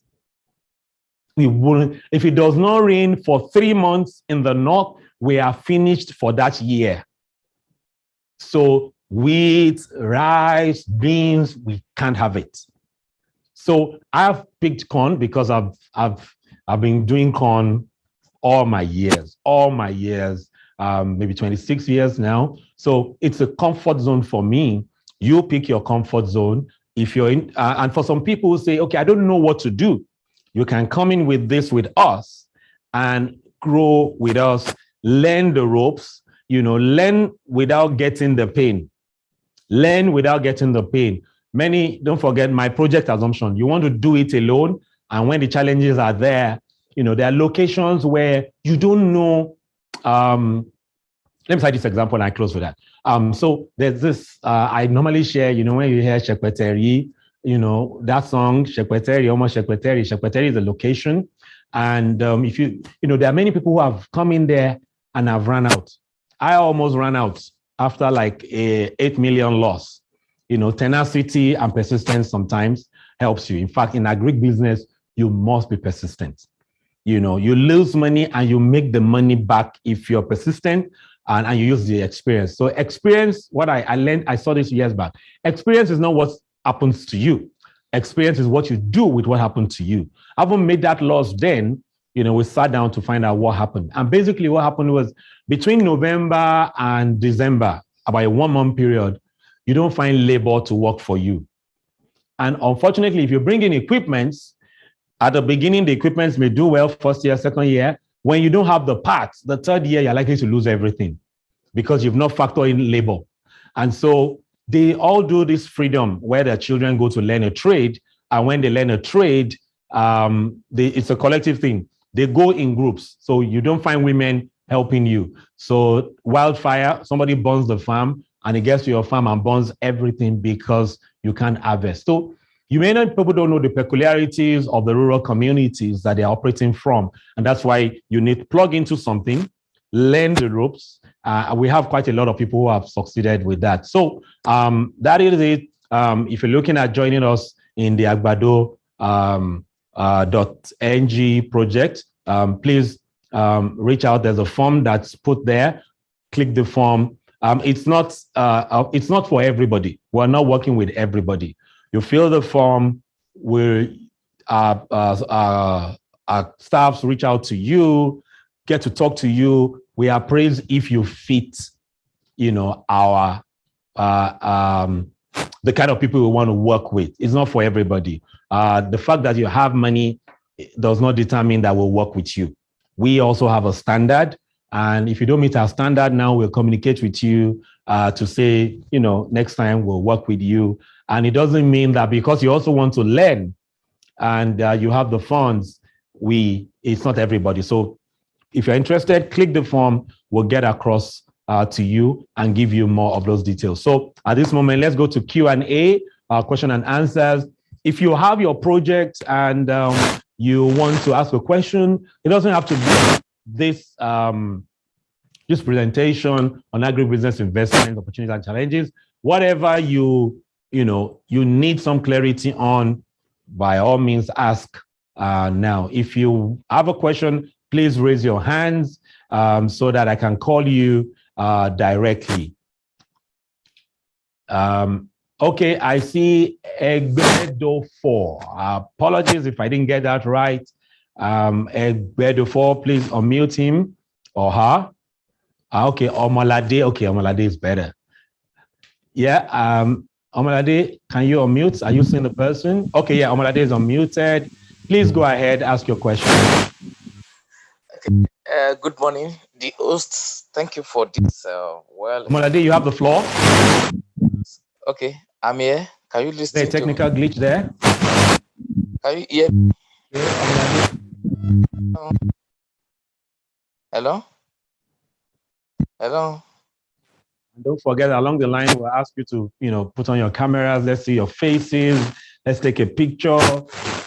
We wouldn't. If it does not rain for 3 months in the north, we are finished for that year. So wheat, rice, beans, we can't have it. So I've picked corn because I've been doing corn all my years, maybe 26 years now. So it's a comfort zone for me. You pick your comfort zone. If you're in, and for some people who say, okay, I don't know what to do, you can come in with this with us and grow with us, learn the ropes, learn without getting the pain. Learn without getting the pain. Many, don't forget my project assumption. You want to do it alone, and when the challenges are there, there are locations where you don't know. Let me cite this example and I close with that. So there's this, I normally share, when you hear Shekpeteri, that song, Shekpeteri, almost Shekpeteri. Shekpeteri is a location. And if there are many people who have come in there and have run out. I almost ran out after like a 8 million loss. Tenacity and persistence sometimes helps you. In fact, in Agricbusiness, you must be persistent. You lose money and you make the money back if you're persistent and you use the experience. So experience, what I learned, I saw this years back. Experience is not what happens to you. Experience is what you do with what happened to you. I haven't made that loss then, we sat down to find out what happened. And basically what happened was between November and December, about a 1 month period, you don't find labor to work for you. And unfortunately, if you bring in equipments, at the beginning, the equipments may do well first year, second year. When you don't have the parts, the third year, you're likely to lose everything because you've not factored in labor. And so they all do this freedom where their children go to learn a trade. And when they learn a trade, it's a collective thing. They go in groups. So you don't find women helping you. So wildfire, somebody burns the farm and it gets to your farm and burns everything because you can't harvest. So people don't know the peculiarities of the rural communities that they're operating from. And that's why you need to plug into something, learn the ropes. We have quite a lot of people who have succeeded with that. So that is it. If you're looking at joining us in the Agbado .ng project, please reach out. There's a form that's put there. Click the form. It's not for everybody. We're not working with everybody. You fill the form, our staffs reach out to you, get to talk to you. We appraise if you fit our the kind of people we want to work with. It's not for everybody. The fact that you have money does not determine that we'll work with you. We also have a standard. And if you don't meet our standard now, we'll communicate with you to say, next time we'll work with you. And it doesn't mean that because you also want to learn and you have the funds, it's not everybody. So if you're interested, click the form. We'll get across to you and give you more of those details. So at this moment, let's go to Q&A, question and answers. If you have your project and you want to ask a question, it doesn't have to be this presentation on agribusiness investment opportunities and challenges. Whatever you need some clarity on, by all means ask now. If you have a question, please raise your hands so that I can call you directly. Okay, I see Egbedo 4. Apologies if I didn't get that right. Egbedo 4, please unmute him or her. Okay, Omalade. Okay, Omalade is better. Yeah, Omalade, can you unmute? Are you seeing the person? Okay, yeah, Omalade is unmuted. Please go ahead, ask your question. Okay. Good morning, the hosts. Thank you for this. Omalade, you have the floor. Okay, I'm here. Can you listen? There's a technical glitch there. Can you hear me? Hello? Hello? Don't forget, along the line, we'll ask you to, put on your cameras. Let's see your faces. Let's take a picture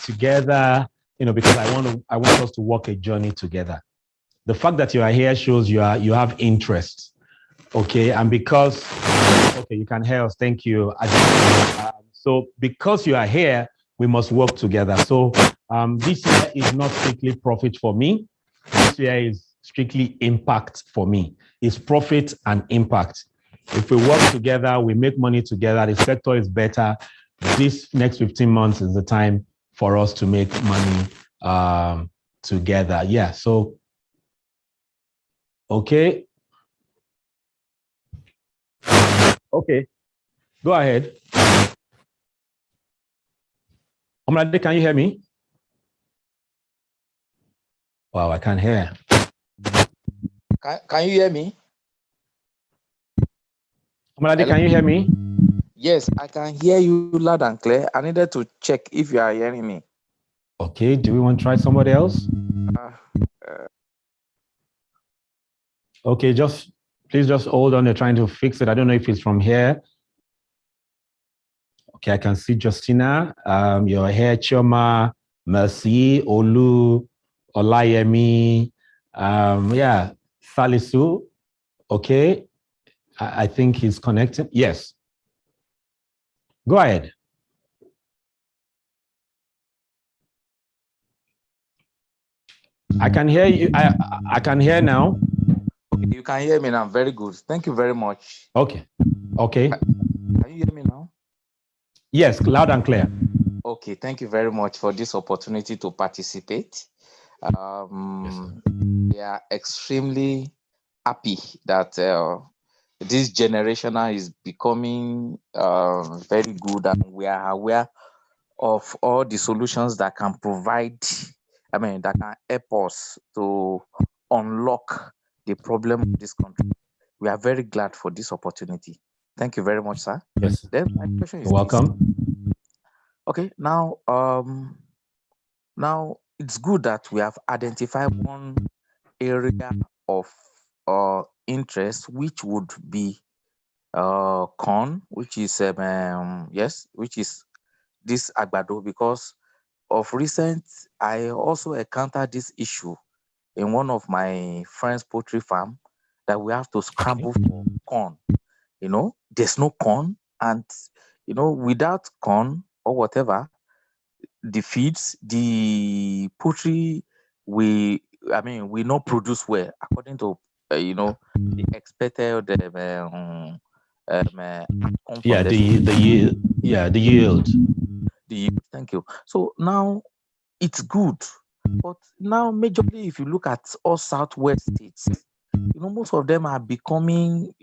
together, because I want us to walk a journey together. The fact that you are here shows you have interest. Okay, and because, okay, you can hear us. Thank you. So because you are here, we must work together. So this year is not strictly profit for me. This year is strictly impact for me. It's profit and impact. If we work together, we make money together, the sector is better. This next 15 months is the time for us to make money together. Yeah, so, okay. Okay, go ahead. Omalade, can you hear me? Wow, I can't hear. Can you hear me? Omalade, can you hear me? Yes, I can hear you loud and clear. I needed to check if you are hearing me. Okay, do we want to try somebody else? Okay, please just hold on. They're trying to fix it. I don't know if it's from here. Okay, I can see Justina. You're here, Chioma, Mercy, Olu, Olayemi. Yeah, Salisu. Okay, I think he's connected. Yes. Go ahead. I can hear you. I can hear now. Okay, you can hear me now. Very good. Thank you very much. Okay. Okay. Can you hear me now? Yes, loud and clear. Okay, thank you very much for this opportunity to participate. Yes, we are extremely happy that this generation is becoming very good, and we are aware of all the solutions that can provide, that can help us to unlock the problem of this country. We are very glad for this opportunity. Thank you very much, sir. Yes. Then my question is welcome. this. Okay, now it's good that we have identified one area of interest, which would be corn, which is which is this agbado, because of recent I also encountered this issue in one of my friend's poultry farm, that we have to scramble for corn. There's no corn, and without corn or whatever, the feeds, the poultry, we not produce well according to the expected outcome Yeah, from the yield. Yeah, the yield. Thank you. So now it's good, but now majorly, if you look at all southwest states, most of them are becoming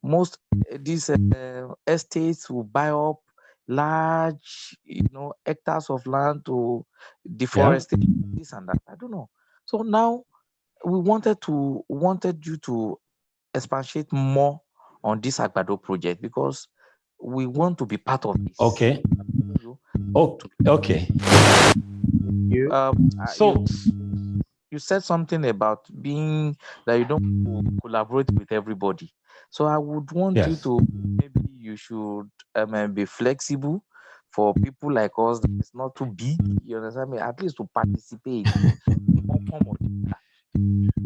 most these estates will buy up large, hectares of land to deforestation, this and that. I don't know. So now we wanted you to expatiate more on this Agbado project because we want to be part of this. Okay. You, Okay. So you said something about being that you don't collaborate with everybody. So I would want you yes. to, maybe you should be flexible for people like us that is not too big. You understand me? At least to participate in one form or the other.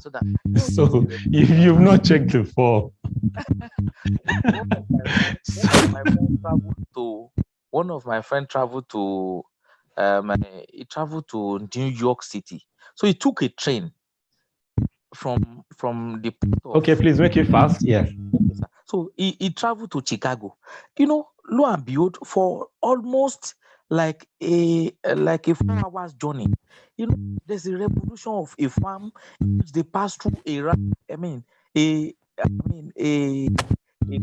So that So if you've not checked the form, one of my friend traveled to he traveled to New York City. So he took a train from the port okay, of. please make it fast. Yes. Okay, sir. So he traveled to Chicago. Lo and behold, for almost like a 4 hours journey. There's a revolution of a farm in which they pass through a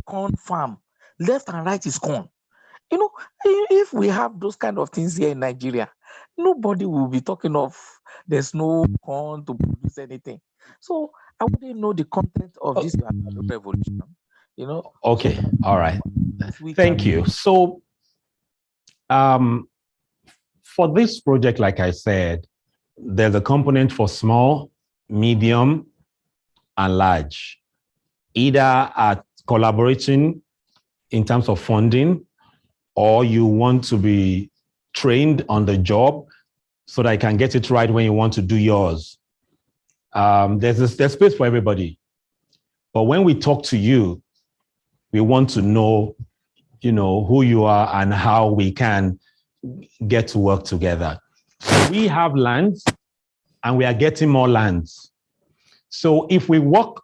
corn farm. Left and right is corn. If we have those kind of things here in Nigeria, nobody will be talking of there's no corn to produce anything. So I wouldn't know the content of this revolution. Okay. All right. We Thank can. you. So for this project, like I said, there's a component for small, medium, and large. Either at collaborating in terms of funding, or you want to be trained on the job so that you can get it right when you want to do yours. There's space for everybody. But when we talk to you, we want to know, who you are and how we can get to work together. So we have lands and we are getting more lands. So if we work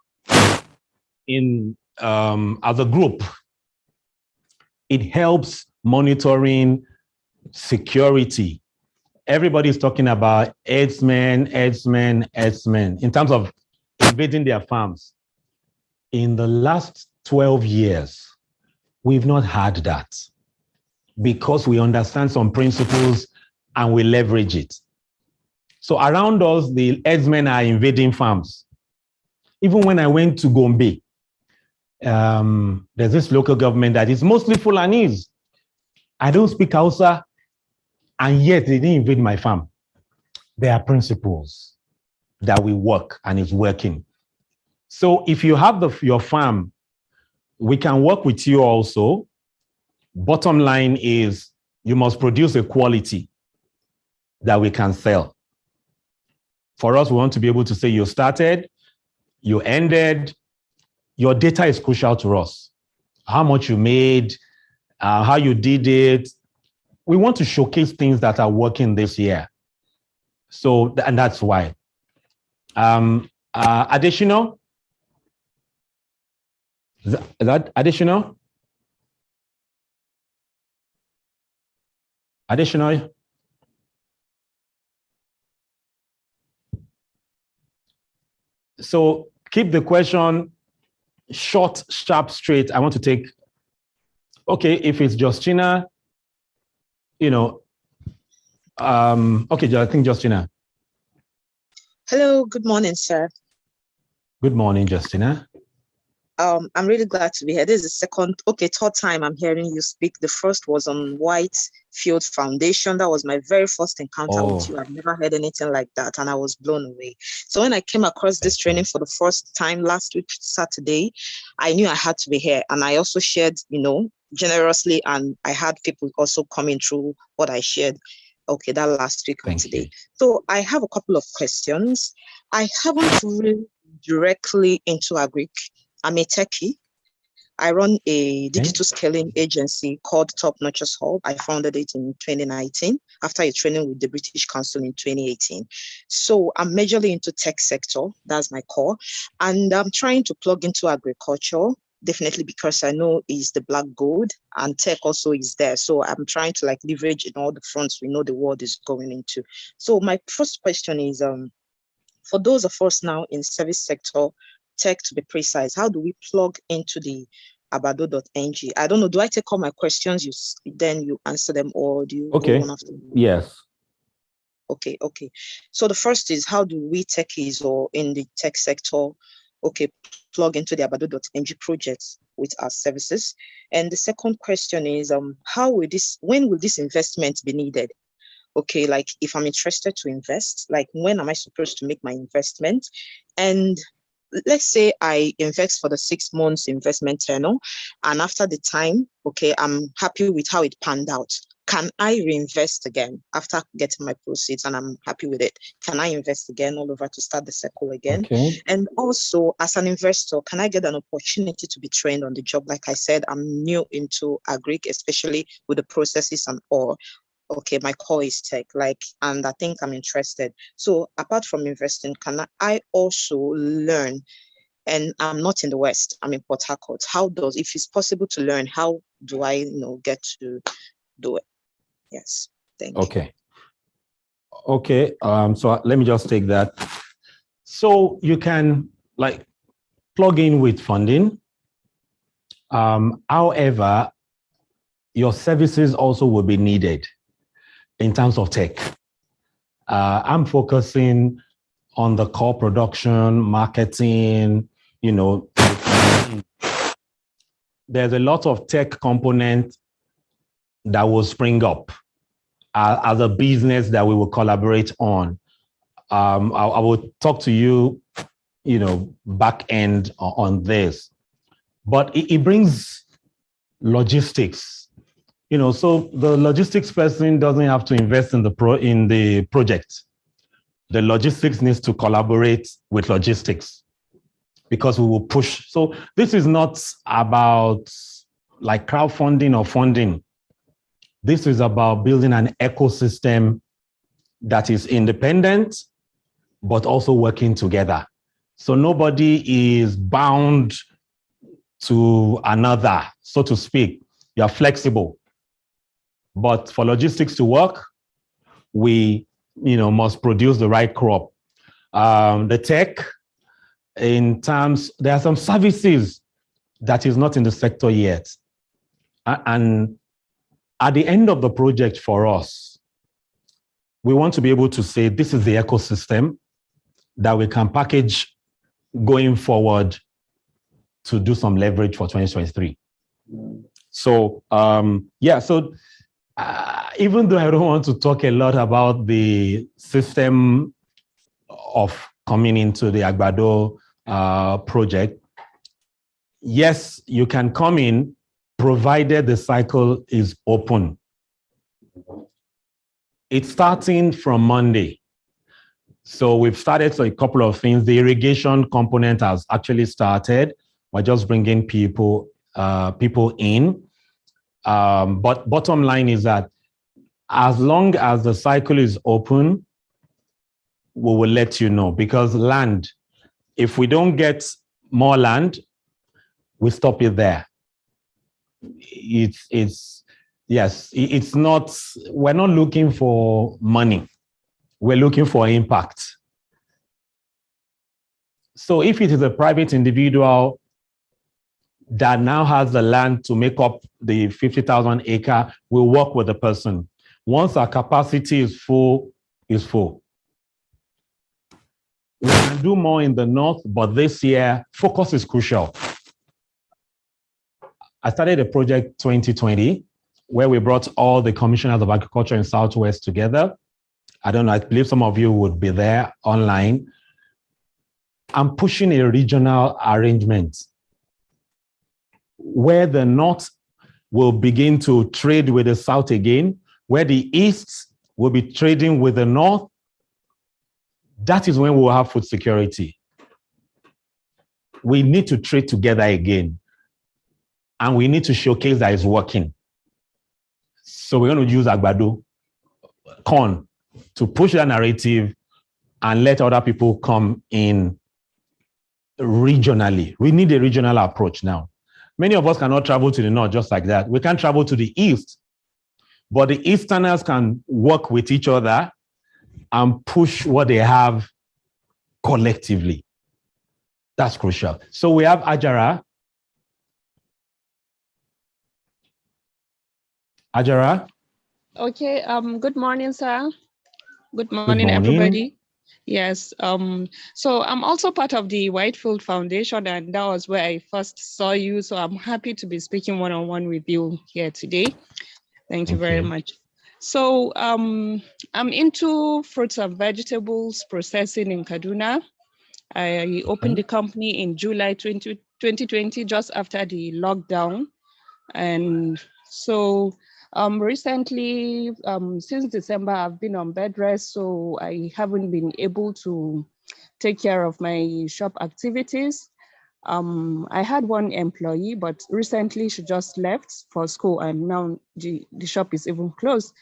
in as a group, it helps monitoring security. Everybody's talking about herdsmen in terms of invading their farms. In the last 12 years, we've not had that because we understand some principles and we leverage it. So around us, the herdsmen are invading farms. Even when I went to Gombe, there's this local government that is mostly Fulanese. I don't speak Hausa, and yet they didn't invade my farm. There are principles that we work and is working. So if you have your farm, we can work with you also. Bottom line is you must produce a quality that we can sell. For us, we want to be able to say you started, you ended. Your data is crucial to us. How much you made, how you did it. We want to showcase things that are working this year. So, and that's why. Additional? Is that additional? Additional? So keep the question short, sharp, straight. I want to take, okay, if it's Justina, okay, I think Justina. Hello, good morning, sir. Good morning, Justina. I'm really glad to be here. This is third time I'm hearing you speak. The first was on Whitefield Foundation. That was my very first encounter with you. I've never heard anything like that, and I was blown away. So when I came across this training for the first time last week, Saturday, I knew I had to be here. And I also shared, generously, and I had people also coming through what I shared. Okay, that last week and today. So I have a couple of questions. I haven't really directly into Agric. I'm a techie. I run a digital scaling agency called Top Notchers Hub. I founded it in 2019 after a training with the British Council in 2018. So I'm majorly into tech sector. That's my core. And I'm trying to plug into agriculture, definitely because I know is the black gold and tech also is there. So I'm trying to leverage in all the fronts we know the world is going into. So my first question is, for those of us now in service sector, tech to be precise, how do we plug into the abado.ng. I don't know, do I take all my questions, then you answer them, or do you Okay. go one after one? Yes. Okay. So the first is, how do we techies or in the tech sector, plug into the abado.ng projects with our services? And the second question is, when will this investment be needed? Okay, like if I'm interested to invest, like when am I supposed to make my investment? And let's say I invest for the 6 months investment tenure, and after the time, I'm happy with how it panned out. Can I reinvest again after getting my proceeds and I'm happy with it? Can I invest again all over to start the cycle again? Okay. And also, as an investor, can I get an opportunity to be trained on the job? Like I said, I'm new into agric, especially with the processes and all. Okay, my core is tech, and I think I'm interested. So apart from investing, can I also learn? And I'm not in the West, I'm in Port Harcourt. If it's possible to learn, how do I, get to do it? Yes, thank you. Okay. So let me just take that. So you can plug in with funding. However, your services also will be needed in terms of tech. I'm focusing on the core production, marketing, there's a lot of tech component that will spring up as a business that we will collaborate on. I will talk to you, back end on this, but it brings logistics, so the logistics person doesn't have to invest in the project. The logistics needs to collaborate with logistics because we will push. So this is not about like crowdfunding or funding. This is about building an ecosystem that is independent, but also working together. So nobody is bound to another, so to speak. You're flexible. But for logistics to work, we must produce the right crop. The tech, there are some services that is not in the sector yet. And at the end of the project for us, we want to be able to say, this is the ecosystem that we can package going forward to do some leverage for 2023. So, even though I don't want to talk a lot about the system of coming into the Agbado project, yes, you can come in provided the cycle is open. It's starting from Monday. So we've started a couple of things. The irrigation component has actually started. We're just bringing people in. But bottom line is that as long as the cycle is open, we will let you know, because land, if we don't get more land, we stop it there. We're not looking for money. We're looking for impact. So if it is a private individual that now has the land to make up the 50,000 acre, we'll work with the person. Once our capacity is full, We can do more in the north, but this year, focus is crucial. I started a project 2020 where we brought all the commissioners of agriculture in Southwest together. I don't know, I believe some of you would be there online. I'm pushing a regional arrangement where the North will begin to trade with the South again, where the East will be trading with the North. That is when we will have food security. We need to trade together again, and we need to showcase that it's working. So we're going to use Agbado, corn, to push that narrative and let other people come in regionally. We need a regional approach now. Many of us cannot travel to the north just like that. We can't travel to the east, but the Easterners can work with each other and push what they have collectively. That's crucial. So we have Ajara Ajara? Okay, good morning, sir. Good Good morning, morning. everybody. Yes, so I'm also part of the Whitefield Foundation, and that was where I first saw you. So I'm happy to be speaking one-on-one with you here today. Thank you very much. So I'm into fruits and vegetables processing in Kaduna. I opened the company in July 2020, just after the lockdown. And so recently, since December, I've been on bed rest, so I haven't been able to take care of my shop activities. I had one employee, but recently she just left for school, and now the shop is even closed.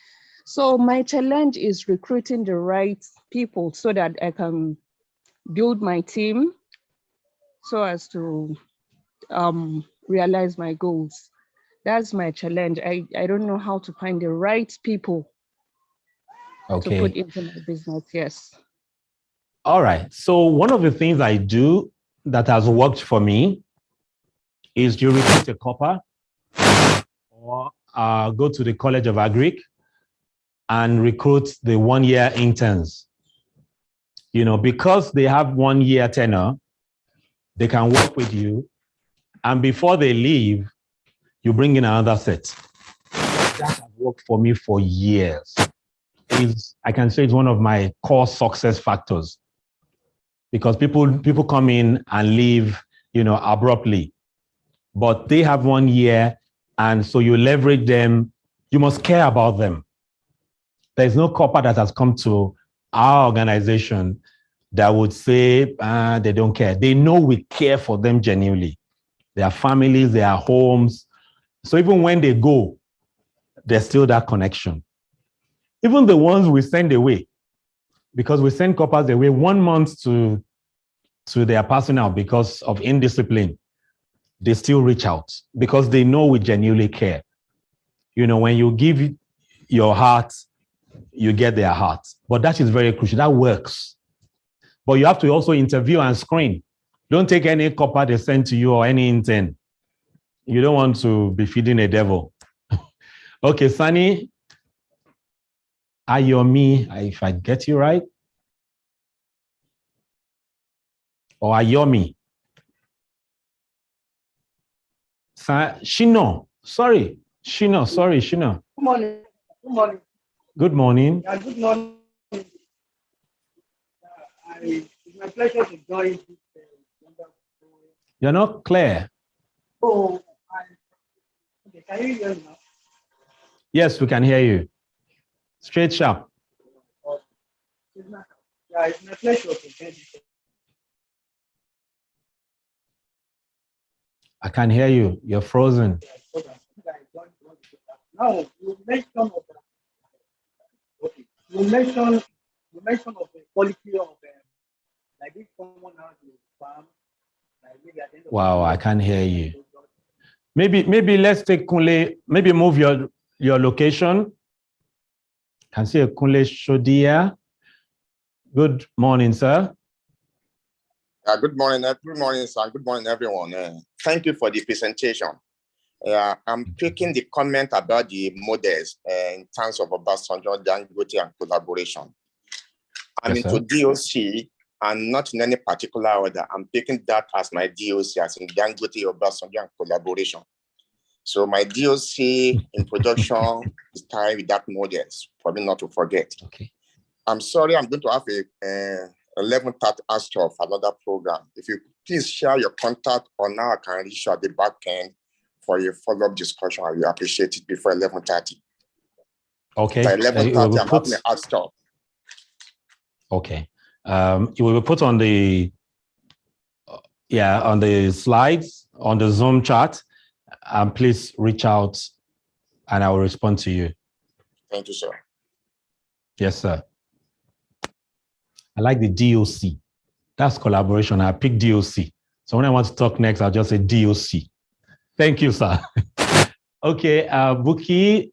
So my challenge is recruiting the right people so that I can build my team so as to realize my goals. That's my challenge. I don't know how to find the right people to put into my business. Yes. All right. So one of the things I do that has worked for me is you recruit a copper or go to the College of Agric and recruit the 1-year interns. You know, because they have 1-year tenure, they can work with you. And before they leave, you bring in another set. That has worked for me for years. I can say it's one of my core success factors, because people come in and leave, you know, abruptly, but they have 1 year, and so you leverage them. You must care about them. There's no copper that has come to our organization that would say they don't care. They know we care for them genuinely. Their families, their homes. So even when they go, there's still that connection. Even the ones we send away, because we send coppers away 1 month to their personnel because of indiscipline, they still reach out because they know we genuinely care. You know, when you give your heart, you get their heart. But that is very crucial. That works. But you have to also interview and screen. Don't take any copper they send to you or any intern. You don't want to be feeding a devil. Okay, Sunny, Ayomi, if I get you right. Or Ayomi. Shino, sorry. Shino. Good morning. Good morning. Good morning. Yeah, good morning. It's my pleasure to join this wonderful. You're not clear. Oh, okay, can you hear me now? Yes, we can hear you. Straight sharp. Yeah, it's my pleasure to join this. I can hear you. You're frozen. Now, you mentioned of that. Okay. You mentioned of the quality of like if someone has a farm, like maybe at the end of Wow, I can't hear you. Maybe let's take Kunle. Maybe move your location. Can see a Kunle Shodia. Good morning, sir. Good morning, sir. Good morning, everyone. Thank you for the presentation. I'm taking the comment about the models in terms of Obasanjo, Dangote, and collaboration. I'm Yes, into DOC and not in any particular order. I'm taking that as my DOC, as in Dangote, Obasanjo, and collaboration. So my DOC in production is tied with that models for me not to forget. Okay. I'm sorry, I'm going to have a 11:30 astro of another program. If you please share your contact on how I can reach you at the back end for a follow-up discussion, I will appreciate it before 11:30. Okay. By 11:30, I'm having an astro. Okay. It will be put on the on the slides on the Zoom chat. Please reach out and I will respond to you. Thank you, sir. Yes, sir. I like the DOC. That's collaboration. I pick DOC. So when I want to talk next, I'll just say DOC. Thank you, sir. Okay, Buki.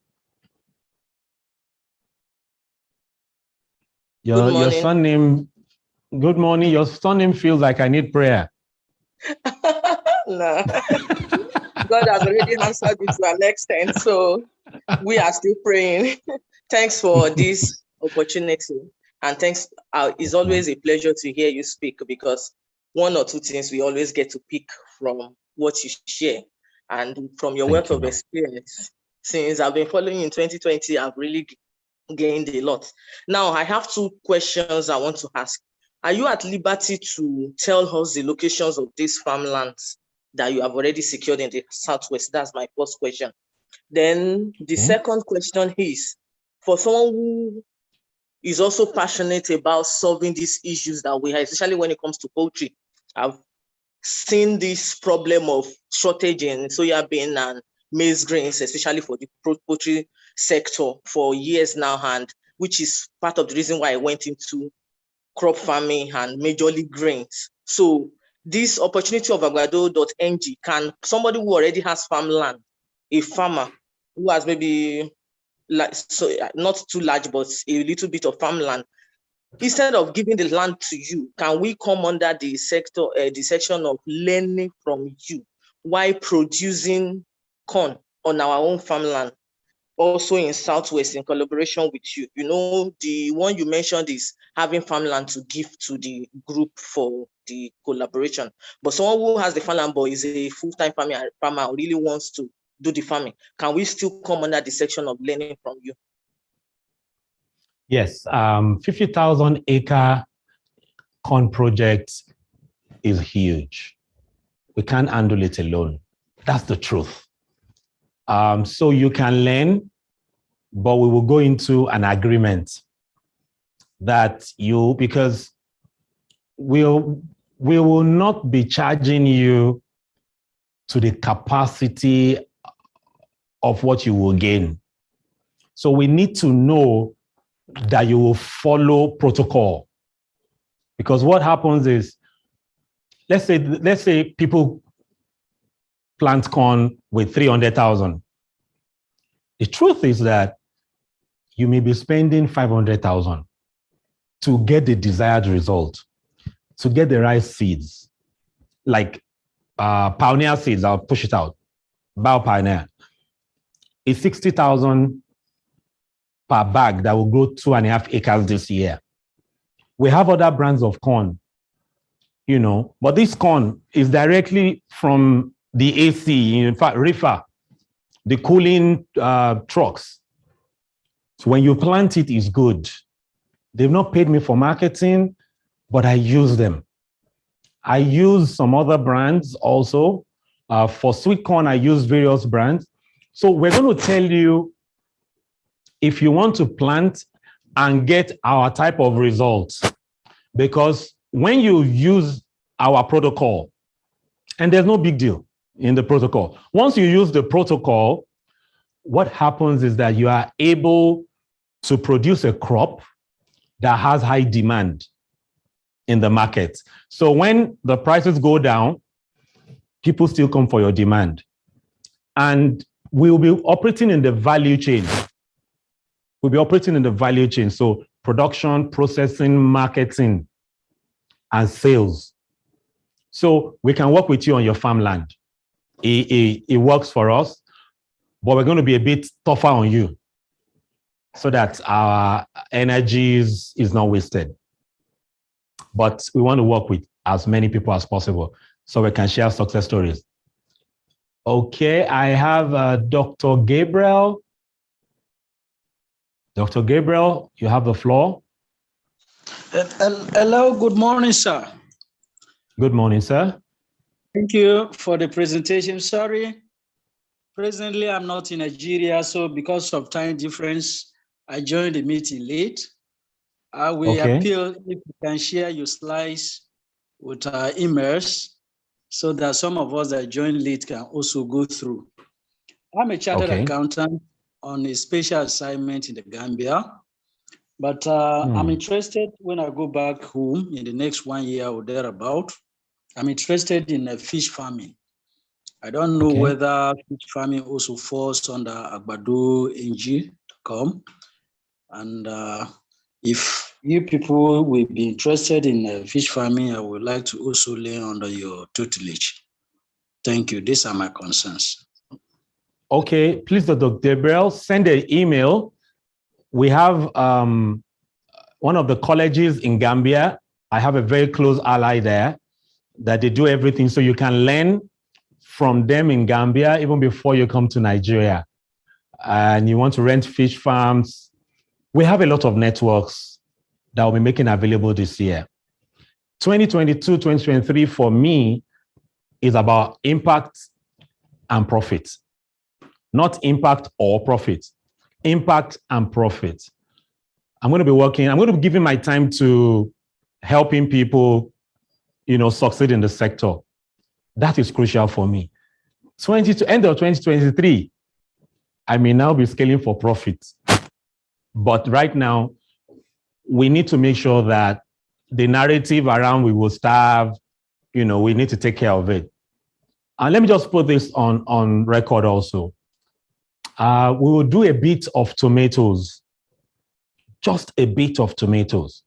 Your surname, good morning. Your surname feels like I need prayer. No. God has already answered you to an extent, so we are still praying. Thanks for this opportunity, and thanks. It's always a pleasure to hear you speak, because one or two things we always get to pick from what you share, and from your wealth of experience. Since I've been following you in 2020, I've really gained a lot. Now, I have two questions I want to ask. Are you at liberty to tell us the locations of these farmlands that you have already secured in the Southwest? That's my first question. Then the second question is, for someone who is also passionate about solving these issues that we have, especially when it comes to poultry. I've seen this problem of shortage in soya bean and maize grains, especially for the poultry sector for years now, and which is part of the reason why I went into crop farming and majorly grains. So this opportunity of agbado.ng, can somebody who already has farmland, a farmer who has maybe not too large, but a little bit of farmland, instead of giving the land to you, can we come under the sector, the section of learning from you while producing corn on our own farmland, also in Southwest, in collaboration with you? You know, the one you mentioned is having farmland to give to the group for the collaboration. But someone who has the farmland but is a full-time farmer really wants to do the farming, can we still come under the section of learning from you? Yes, 50,000 acre corn project is huge. We can't handle it alone. That's the truth. So you can learn, but we will go into an agreement that because we will not be charging you to the capacity of what you will gain. So we need to know that you will follow protocol. Because what happens is, let's say people plant corn with 300,000. The truth is that you may be spending 500,000 to get the desired result, to get the right seeds, like Pioneer seeds. I'll push it out. Bio Pioneer is 60,000 per bag that will grow 2.5 acres this year. We have other brands of corn, you know, but this corn is directly from the AC, in fact, reefer, the cooling trucks. So when you plant it, it's good. They've not paid me for marketing, but I use them. I use some other brands also. For sweet corn, I use various brands. So we're going to tell you, if you want to plant and get our type of results, because when you use our protocol, and there's no big deal in the protocol. Once you use the protocol, what happens is that you are able to produce a crop that has high demand in the market. So when the prices go down, people still come for your demand. And we'll be operating in the value chain. We'll be operating in the value chain. So production, processing, marketing, and sales. So we can work with you on your farmland. It works for us, but we're going to be a bit tougher on you so that our energy is not wasted. But we want to work with as many people as possible so we can share success stories. Okay, I have Dr. Gabriel. Dr. Gabriel, you have the floor. Hello, good morning, sir. Good morning, sir. Thank you for the presentation. Sorry, presently I'm not in Nigeria, so because of time difference, I joined the meeting late. I will appeal if you can share your slides with our emails so that some of us that joined late can also go through. I'm a chartered accountant on a special assignment in the Gambia, but I'm interested when I go back home in the next 1 year or thereabout. I'm interested in fish farming. I don't know whether fish farming also falls under Agricbusiness.com. And if you people will be interested in fish farming, I would like to also learn under your tutelage. Thank you. These are my concerns. Okay, please, Dr. Gabriel, send an email. We have one of the colleges in Gambia. I have a very close ally there that they do everything. So you can learn from them in Gambia even before you come to Nigeria. And you want to rent fish farms. We have a lot of networks that will be making available this year. 2022, 2023 for me is about impact and profit. Not impact or profit, impact and profit. I'm going to be giving my time to helping people, succeed in the sector. That is crucial for me. End of 2023, I may now be scaling for profit. But right now, we need to make sure that the narrative around we will starve, we need to take care of it. And let me just put this on record also. We will do a bit of tomatoes, just a bit of tomatoes,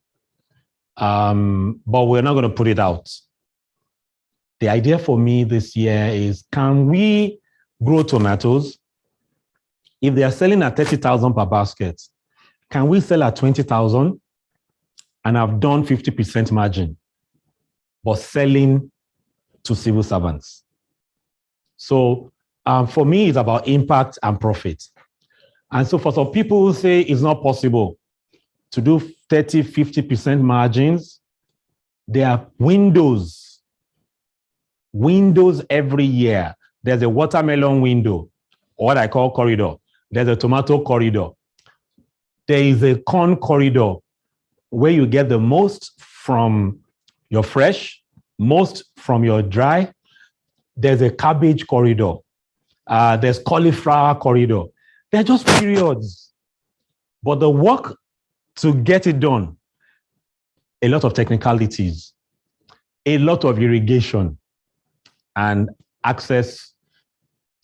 but we're not going to put it out. The idea for me this year is, can we grow tomatoes? If they are selling at 30,000 per basket, can we sell at 20,000 and have done 50% margin, but selling to civil servants? So for me, it's about impact and profit. And so for some people who say it's not possible to do 30, 50% margins, there are windows every year. There's a watermelon window, or what I call corridor. There's a tomato corridor. There is a corn corridor where you get the most from your fresh, most from your dry. There's a cabbage corridor. There's cauliflower corridor. They're just periods. But the work to get it done, a lot of technicalities, a lot of irrigation, and access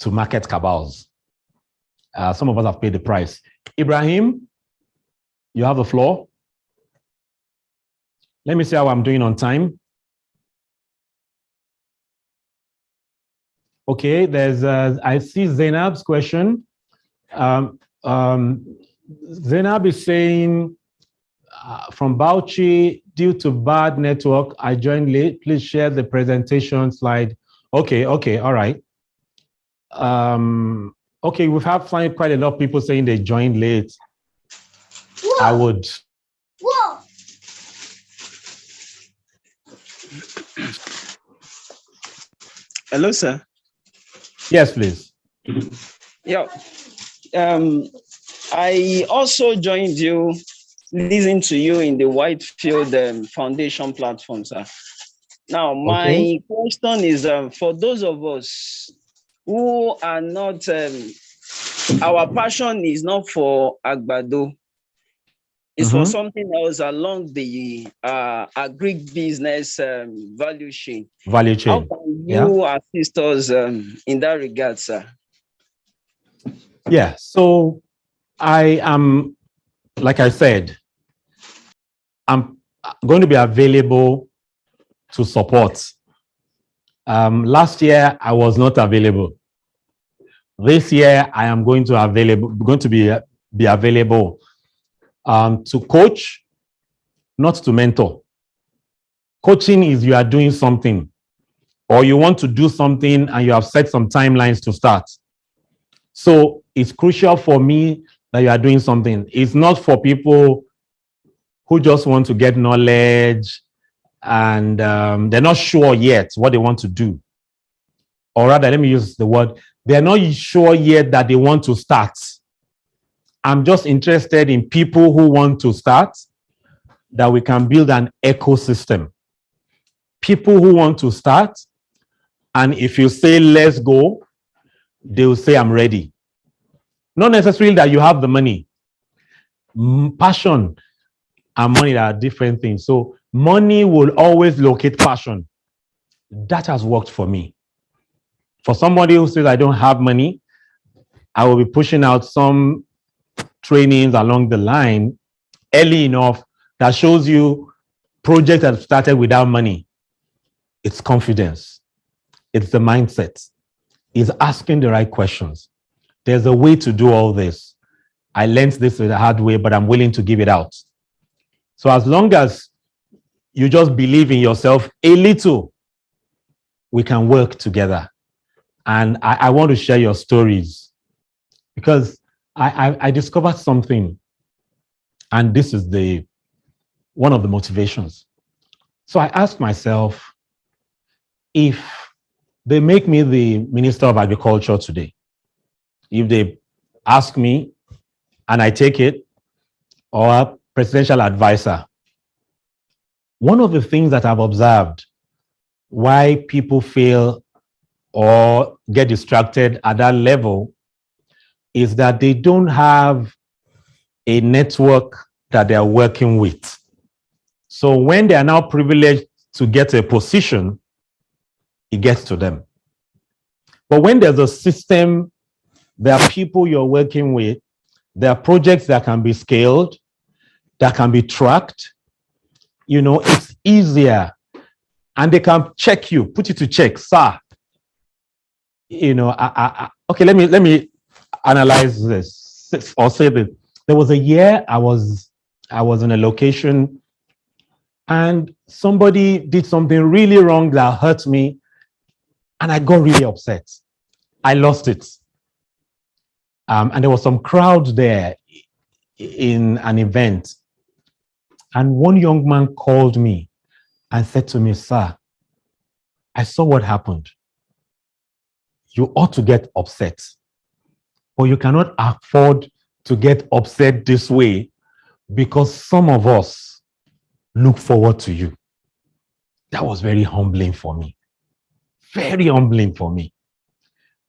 to market cabals. Some of us have paid the price. Ibrahim, you have the floor. Let me see how I'm doing on time. Okay, there's, I see Zainab's question. Zainab is saying, from Bauchi, due to bad network, I joined late. Please share the presentation slide. Okay, all right. Okay, we've had quite a lot of people saying they joined late. Whoa. I would. Whoa. Hello, sir. Yes, please. Yeah. I also joined you, listening to you in the Whitefield Foundation platform, sir. Now, my question is, for those of us who are not, our passion is not for Agbado, it's for something else along the agribusiness value chain. How can you assist us in that regard, sir? Yeah, so I am, like I said, I'm going to be available to support. Last year, I was not available. This year, I am going to be available to coach, not to mentor. Coaching is you are doing something, or you want to do something and you have set some timelines to start. So it's crucial for me that you are doing something. It's not for people who just want to get knowledge and they're not sure yet what they want to do. Or rather, let me use the word, they're not sure yet that they want to start. I'm just interested in people who want to start, that we can build an ecosystem. People who want to start, and if you say, let's go, they will say, I'm ready. Not necessarily that you have the money. Passion and money are different things. So money will always locate passion. That has worked for me. For somebody who says, I don't have money, I will be pushing out some trainings along the line early enough that shows you projects that started without money. It's confidence. It's the mindset. It's asking the right questions. There's a way to do all this. I learned this the hard way, but I'm willing to give it out. So as long as you just believe in yourself a little, we can work together. And I want to share your stories because I discovered something. And this is one of the motivations. So I asked myself, if they make me the Minister of Agriculture today, if they ask me and I take it, or presidential advisor, one of the things that I've observed why people fail or get distracted at that level is that they don't have a network that they are working with. So when they are now privileged to get a position, it gets to them. But when there's a system, there are people you're working with, there are projects that can be scaled, that can be tracked, it's easier. And they can check you, put you to check, sir. Okay, let me analyze this or say that there was a year I was in a location and somebody did something really wrong that hurt me, and I got really upset. I lost it. And there was some crowd there in an event. And one young man called me and said to me, sir, I saw what happened. You ought to get upset, but you cannot afford to get upset this way because some of us look forward to you. That was very humbling for me. Very humbling for me.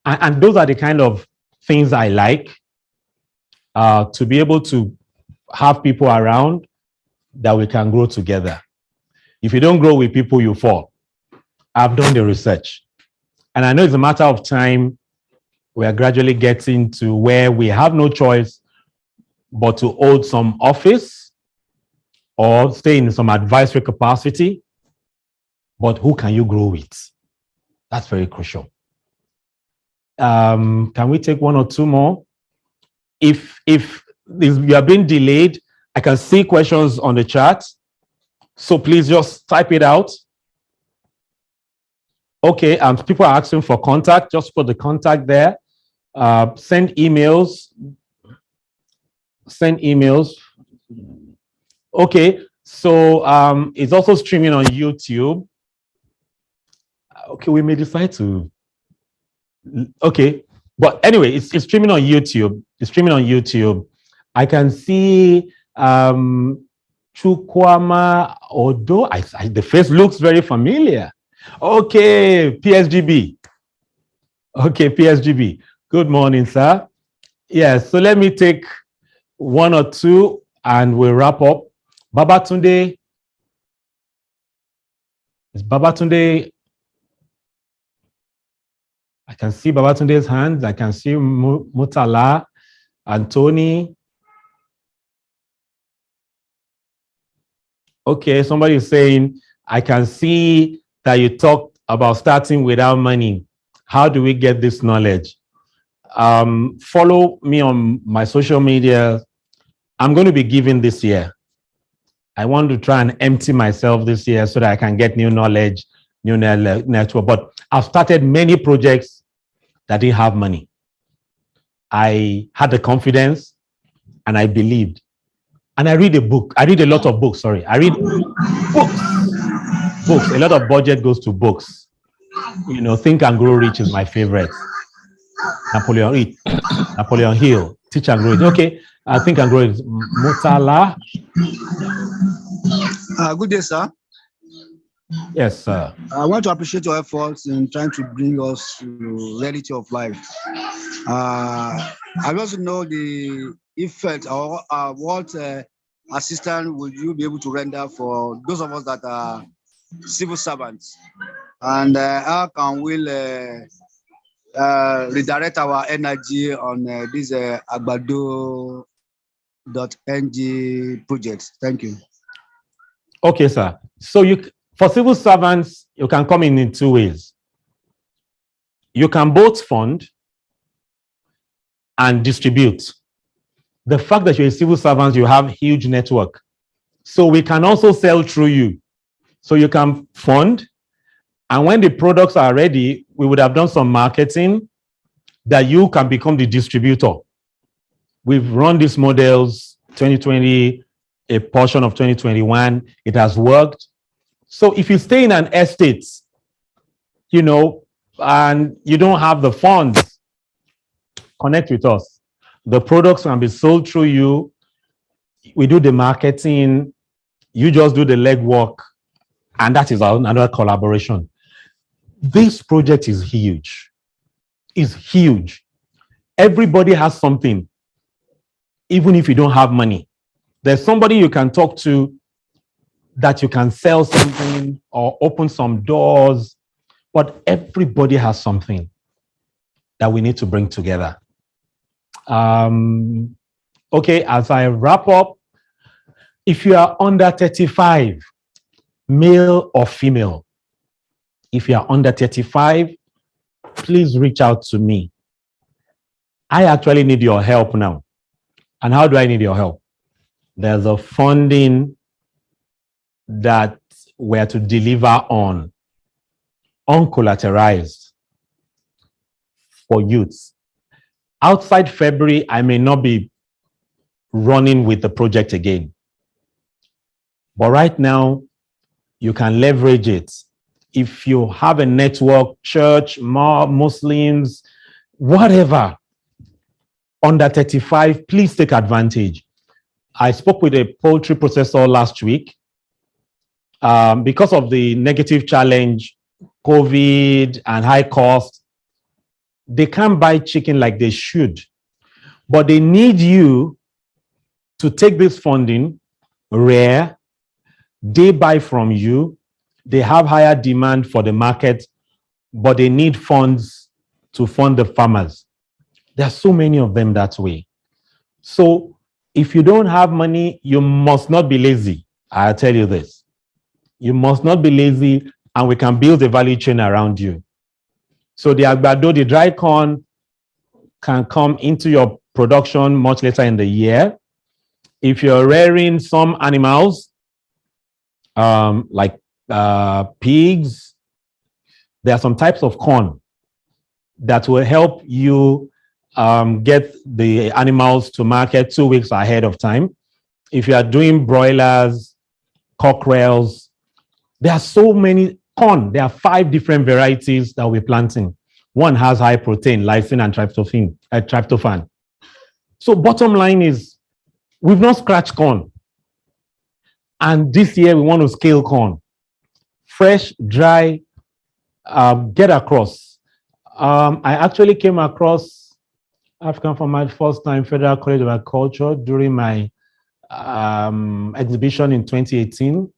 And those are the kind of things I like, to be able to have people around that we can grow together. If you don't grow with people, you fall. I've done the research. And I know it's a matter of time. We are gradually getting to where we have no choice but to hold some office or stay in some advisory capacity. But who can you grow with? That's very crucial. Can we take one or two more? If you are being delayed, I can see questions on the chat. So please just type it out. Okay, people are asking for contact. Just put the contact there. Send emails. Send emails. Okay, so it's also streaming on YouTube. Okay, we may decide to. Okay, but anyway, it's streaming on YouTube. It's streaming on YouTube. I can see Chukwama Odo. The face looks very familiar. Okay, PSGB. Okay, PSGB. Good morning, sir. Yes, so let me take one or two and we'll wrap up. Babatunde. Is Babatunde? I can see Babatunde's hands. I can see Mutala, Anthony. Okay, somebody is saying, I can see that you talked about starting without money. How do we get this knowledge? Follow me on my social media. I'm going to be giving this year. I want to try and empty myself this year so that I can get new knowledge, new network. But I've started many projects that didn't have money. I had the confidence and I believed. And I read a book. I read a lot of books, sorry. I read books. Books. A lot of budget goes to books. Think and Grow Rich is my favorite. Napoleon Hill, Teach and Grow Rich. Okay, Think and Grow Rich. Mutala. Good day, sir. Yes, sir. I want to appreciate your efforts in trying to bring us to reality of life. I want to know the effect or what assistance would you be able to render for those of us that are civil servants, and how can we redirect our energy on this agbado.ng project. Thank you. Okay, sir. So for civil servants, you can come in two ways. You can both fund and distribute. The fact that you're a civil servant, you have huge network. So we can also sell through you. So you can fund, and when the products are ready, we would have done some marketing that you can become the distributor. We've run these models 2020, a portion of 2021. It has worked. So if you stay in an estate, you know, and you don't have the funds, connect with us. The products can be sold through you. We do the marketing. You just do the legwork. And that is another collaboration. This project is huge. It's huge. Everybody has something, even if you don't have money. There's somebody you can talk to that you can sell something or open some doors, but everybody has something that we need to bring together. Okay, as I wrap up, if you are under 35, male or female, if you are under 35, please reach out to me. I actually need your help now. And how do I need your help? There's a funding that we're to deliver on, uncollateralized, for youths. Outside February, I may not be running with the project again. But right now, you can leverage it. If you have a network, church, Muslims, whatever, under 35, please take advantage. I spoke with a poultry processor last week. Because of the negative challenge, COVID and high cost, they can't buy chicken like they should. But they need you to take this funding, rare, they buy from you, they have higher demand for the market, but they need funds to fund the farmers. There are so many of them that way. So if you don't have money, you must not be lazy. I'll tell you this. You must not be lazy, and we can build a value chain around you. So the agbado, the dry corn, can come into your production much later in the year. If you're rearing some animals, like pigs, there are some types of corn that will help you get the animals to market 2 weeks ahead of time. If you are doing broilers, cockerels, there are so many corn. There are 5 different varieties that we're planting. One has high protein, lysine and tryptophan. So bottom line is, we've not scratched corn. And this year we want to scale corn. Fresh, dry, get across. I actually came across African for my first time Federal College of Agriculture during my exhibition in 2018.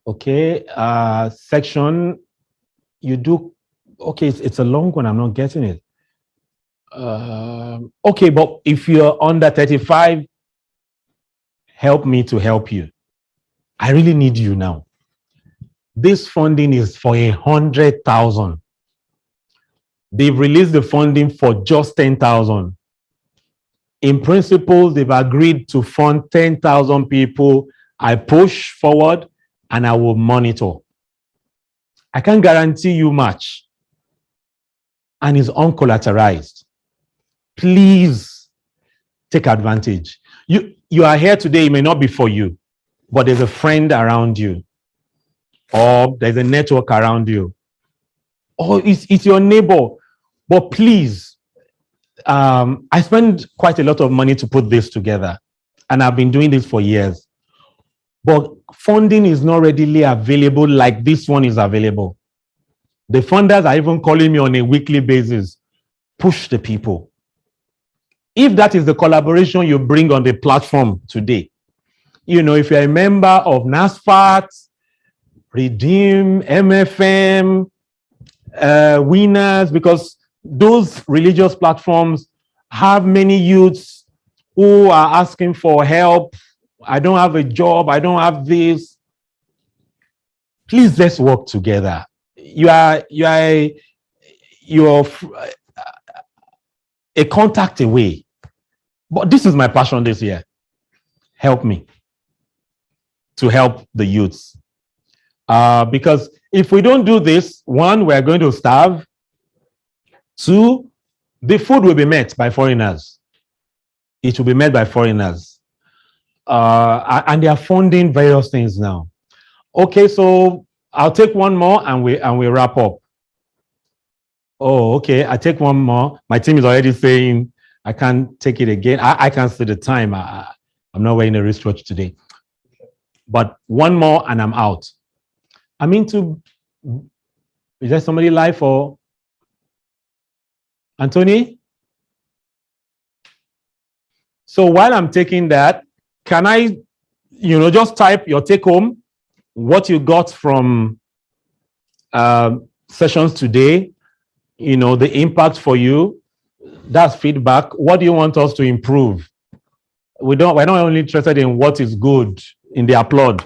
Okay, section, you do, okay, it's a long one, I'm not getting it. Okay, but if you're under 35, help me to help you. I really need you now. This funding is for 100,000. They've released the funding for just 10,000. In principle, they've agreed to fund 10,000 people. I push forward and I will monitor. I can't guarantee you much. And it's uncollateralized. Please take advantage. You are here today, it may not be for you, but there's a friend around you, or there's a network around you, or it's your neighbor. But please, I spend quite a lot of money to put this together, and I've been doing this for years. But funding is not readily available like this one is available. The funders are even calling me on a weekly basis. Push the people. If that is the collaboration you bring on the platform today, you know, if you're a member of NASFAT, Redeem, MFM, Winners, because those religious platforms have many youths who are asking for help. I don't have a job, I don't have this. Please, let's work together. You are you're a contact away. But this is my passion this year. Help me to help the youths. Because if we don't do this, one, we're going to starve. Two, the food will be met by foreigners. It will be met by foreigners. And they are funding various things now. Okay, so I'll take one more and we wrap up. Oh, okay, I take one more. My team is already saying I can't take it again. I can't see the time. I'm not wearing a wristwatch today. But one more and I'm out. I'm into, is there somebody live for Anthony? So while I'm taking that, can I, just type your take home, what you got from sessions today, the impact for you. That's feedback. What do you want us to improve? We're not only interested in what is good in the applaud.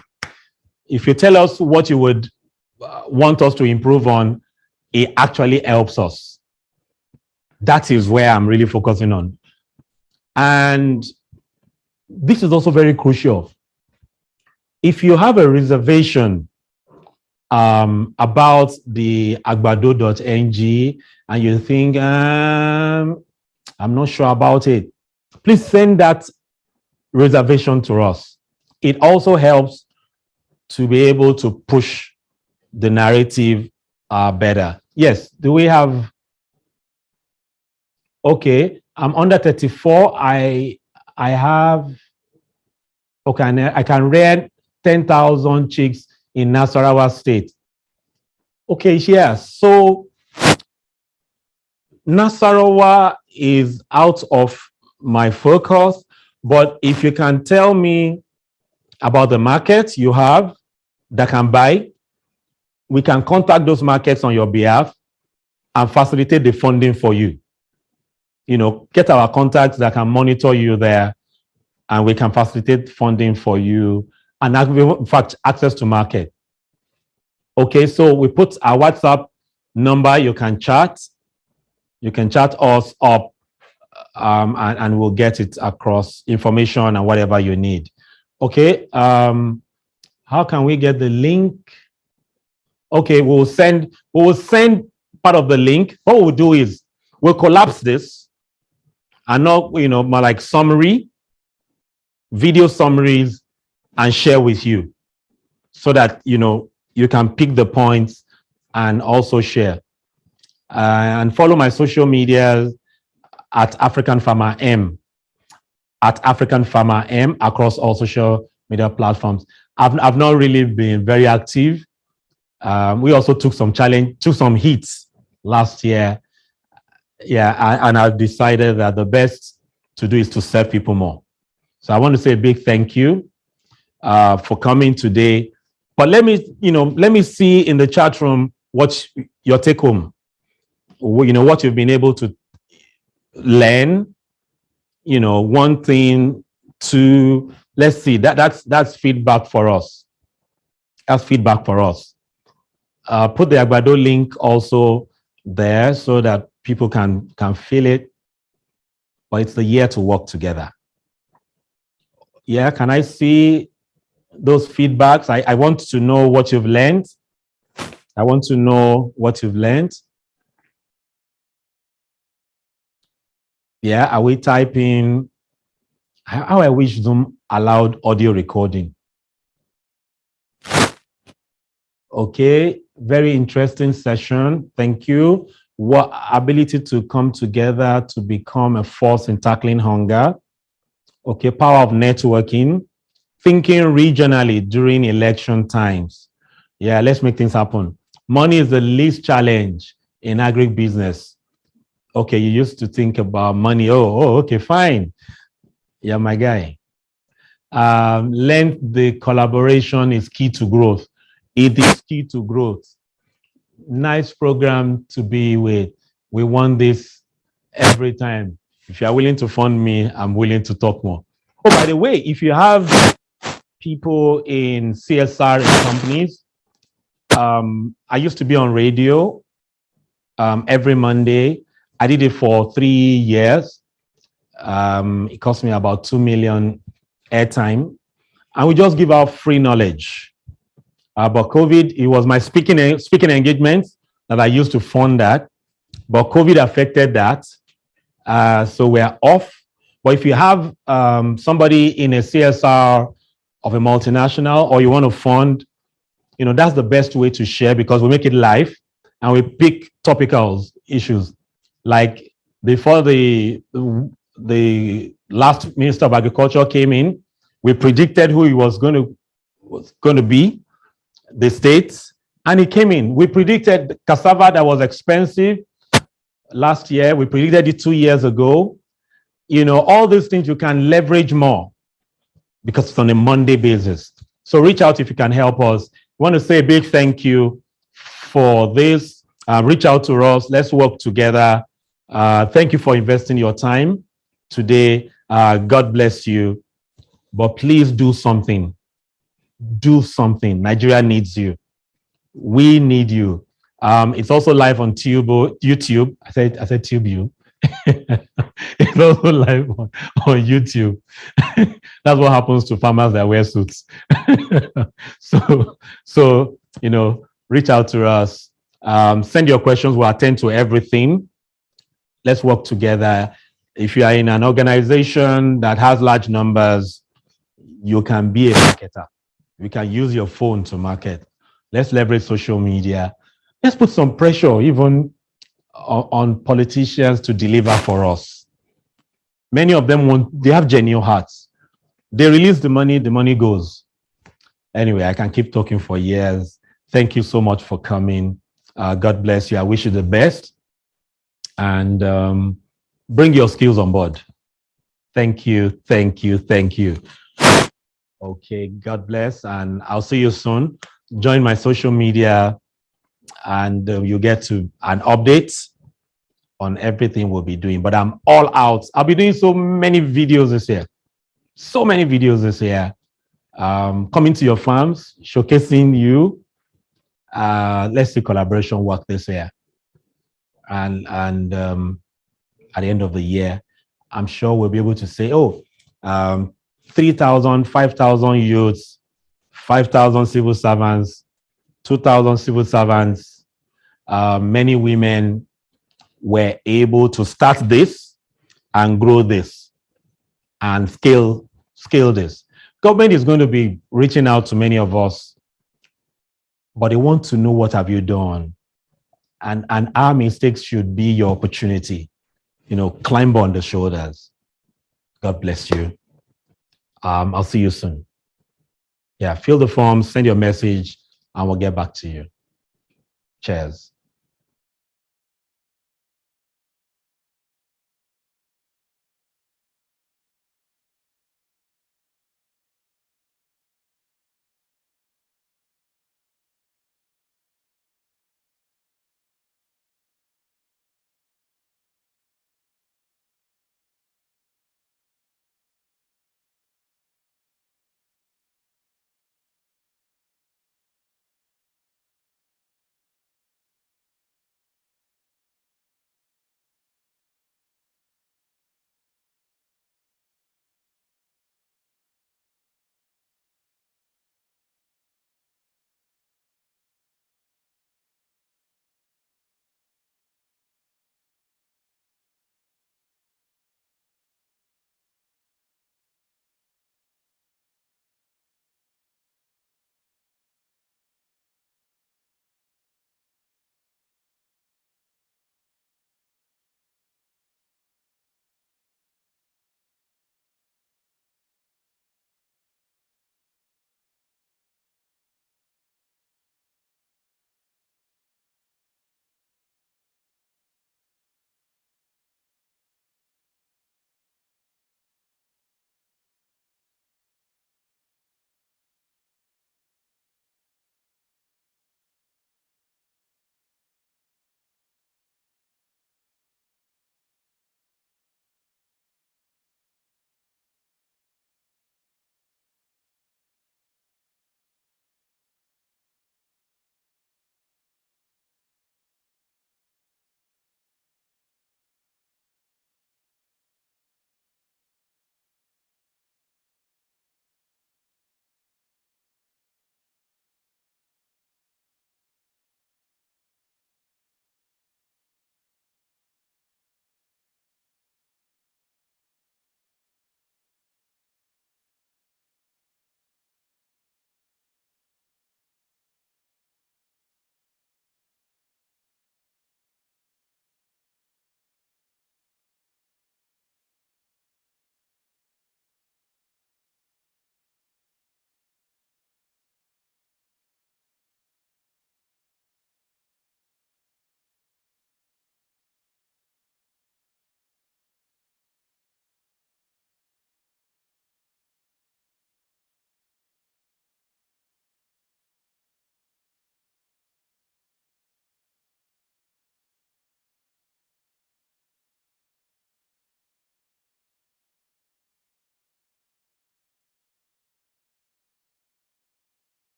If you tell us what you would want us to improve on, it actually helps us. That is where I'm really focusing on. And this is also very crucial. If you have a reservation about the agbado.ng and you think, I'm not sure about it, please send that reservation to us. It also helps to be able to push the narrative better. Yes, do we have? Okay, I'm under 34. I have, okay, I can rear 10,000 chicks in Nasarawa State. Okay, yeah, so Nasarawa is out of my focus, but if you can tell me about the markets you have that can buy, we can contact those markets on your behalf and facilitate the funding for you. Get our contacts that can monitor you there, and we can facilitate funding for you and, in fact, access to market. Okay, so we put our WhatsApp number. You can chat. You can chat us up, and we'll get it across, information and whatever you need. Okay, how can we get the link? Okay, we'll send part of the link. What we'll do is we'll collapse this and not, more like summary, video summaries, and share with you so that, you can pick the points and also share. And follow my social media at African Farmer M, across all social media platforms. I've not really been very active. We also took some hits last year. Yeah, and I've decided that the best to do is to serve people more. So I want to say a big thank you for coming today. But let me see in the chat room what your take home, what you've been able to learn. One thing, two. Let's see. That's feedback for us. That's feedback for us. Put the Agbado link also there so that people can feel it. But it's the year to work together. Yeah, can I see those feedbacks? I want to know what you've learned. I want to know what you've learned. Yeah, are we typing? How I wish Zoom allowed audio recording. Okay, very interesting session. Thank you. What ability to come together to become a force in tackling hunger. Okay, power of networking. Thinking regionally during election times. Yeah, let's make things happen. Money is the least challenge in agribusiness. Okay, you used to think about money. Oh, okay, fine. Yeah, my guy. Learn the collaboration is key to growth. It is key to growth. Nice program to be with. We want this every time. If you are willing to fund me, I'm willing to talk more. Oh, by the way, if you have people in CSR companies, I used to be on radio. every Monday. I did it for 3 years. It cost me about 2 million airtime. And we just give out free knowledge. But COVID, it was my speaking engagements that I used to fund that. But COVID affected that. So we're off. But if you have somebody in a CSR of a multinational, or you want to fund, that's the best way to share, because we make it live and we pick topical issues. Like before the last Minister of Agriculture came in, we predicted who he was going to be, the states, and he came in. We predicted cassava that was expensive last year. We predicted it 2 years ago. All these things you can leverage more because it's on a Monday basis. So reach out if you can help us. I want to say a big thank you for this. Reach out to us. Let's work together. Thank you for investing your time today. God bless you. But please do something. Do something. Nigeria needs you. We need you. It's also live on YouTube. I said TubeU. It's also live on YouTube. That's what happens to farmers that wear suits. So reach out to us. Send your questions. We'll attend to everything. Let's work together. If you are in an organization that has large numbers, you can be a marketer. You can use your phone to market. Let's leverage social media. Let's put some pressure even on politicians to deliver for us. Many of them they have genuine hearts. They release the money goes. Anyway, I can keep talking for years. Thank you so much for coming. God bless you. I wish you the best. And bring your skills on board. Thank you, thank you, thank you. Okay, God bless, and I'll see you soon. Join my social media, and you get to an update on everything we'll be doing. But I'm all out. I'll be doing so many videos this year. So many videos this year. Coming to your farms, showcasing you. Let's see collaboration work this year. And at the end of the year, I'm sure we'll be able to say, 3,000, 5,000 youths, 5,000 civil servants, 2,000 civil servants, many women were able to start this and grow this and scale this. Government is going to be reaching out to many of us, but they want to know, what have you done? And our mistakes should be your opportunity. Climb on the shoulders. God bless you. I'll see you soon. Yeah, fill the form, send your message, and we'll get back to you. Cheers.